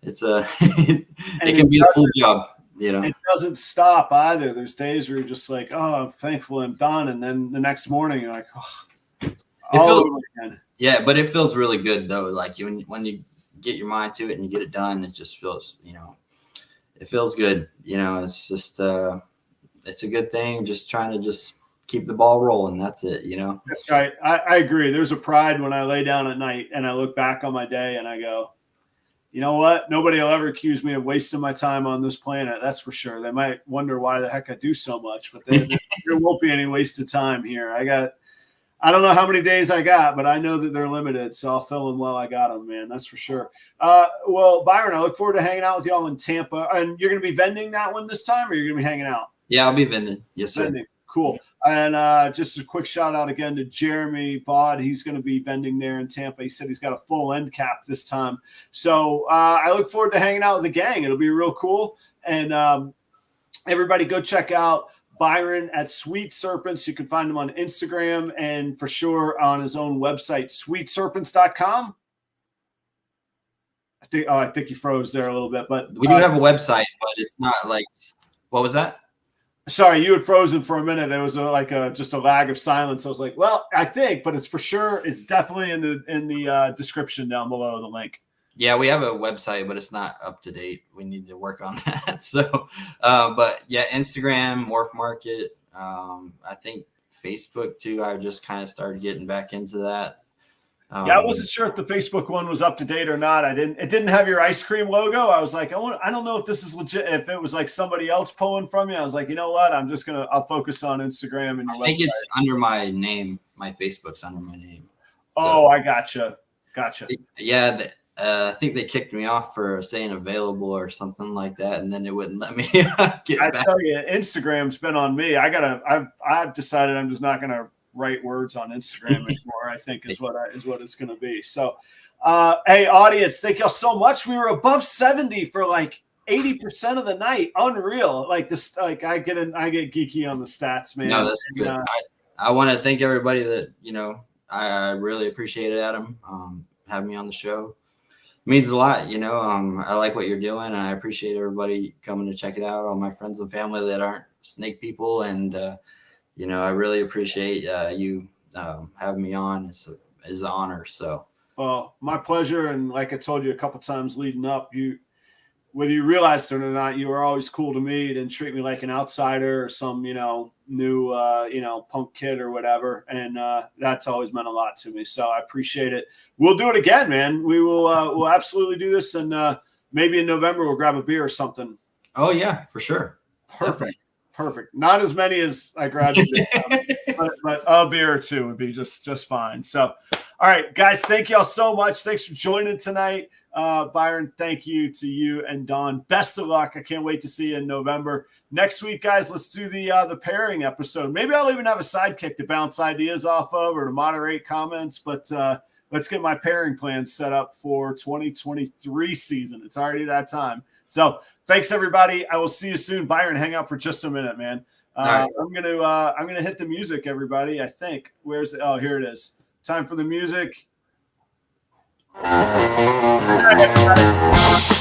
it's it can be a full job, you know. It doesn't stop either. There's days where you're just like, oh, I'm thankful I'm done, and then the next morning you're like, yeah, but it feels really good though. Like when you get your mind to it and you get it done, it just feels, you know, it feels good. You know, it's just it's a good thing. Just trying to just keep the ball rolling. That's it, you know. That's right. I agree. There's a pride when I lay down at night and I look back on my day and I go, you know what? Nobody will ever accuse me of wasting my time on this planet. That's for sure. They might wonder why the heck I do so much, but there won't be any wasted time here. I don't know how many days I got, but I know that they're limited, so I'll fill them while I got them, man. That's for sure. Well, Byron, I look forward to hanging out with y'all in Tampa. And you're going to be vending that one this time, or you're going to be hanging out? Yeah, I'll be vending. Yes, sir. Vending. Cool. And just a quick shout out again to Jeremy Bod. He's going to be vending there in Tampa. He said he's got a full end cap this time. So I look forward to hanging out with the gang. It'll be real cool. And everybody go check out Byron at Sweet Serpents. You can find him on Instagram and for sure on his own website, sweetserpentstampa.com. I think you froze there a little bit, but we do have a website, but it's not like, what was that? Sorry, you had frozen for a minute. There was just a lag of silence. I was like, well, I think, but it's for sure. It's definitely in the description down below the link. Yeah, we have a website, but it's not up to date. We need to work on that. So, but yeah, Instagram, Morph Market. I think Facebook too. I just kind of started getting back into that. Yeah, I wasn't sure if the Facebook one was up to date or not. It didn't have your ice cream logo. I was like, I don't know if this is legit. If it was like somebody else pulling from you, I was like, you know what? I'll focus on Instagram and your I think website. it's under my name. My Facebook's under my name. Oh, so, I gotcha. Yeah. I think they kicked me off for saying available or something like that, and then it wouldn't let me get back. I tell you, Instagram's been on me. I've decided I'm just not gonna write words on Instagram anymore. I think is what it's gonna be. So, hey, audience, thank y'all so much. We were above 70 for like 80% of the night. Unreal. Like this. Like I get geeky on the stats, man. No, that's good. I want to thank everybody that I really appreciate it, Adam, having me on the show. Means a lot, I like what you're doing, and I appreciate everybody coming to check it out, all my friends and family that aren't snake people, and I really appreciate you having me on. It's an honor. So my pleasure. And like I told you a couple times leading up, whether you realized it or not, you were always cool to me. You didn't treat me like an outsider or some new punk kid or whatever, and that's always meant a lot to me, so I appreciate it. We'll do it again, man. We'll absolutely do this, and maybe in November we'll grab a beer or something. Oh yeah, for sure. Perfect. Not as many as I grabbed but a beer or two would be just fine. So all right, guys, thank y'all so much. Thanks for joining tonight. Byron, thank you to you and Dawn. Best of luck. I can't wait to see you in November. Next week, guys, let's do the pairing episode. Maybe I'll even have a sidekick to bounce ideas off of or to moderate comments, but let's get my pairing plans set up for 2023 season. It's already that time. So thanks, everybody. I will see you soon. Byron, hang out for just a minute, man. Right. I'm gonna hit the music, everybody. I think. Oh, here it is. Time for the music. All right, everybody.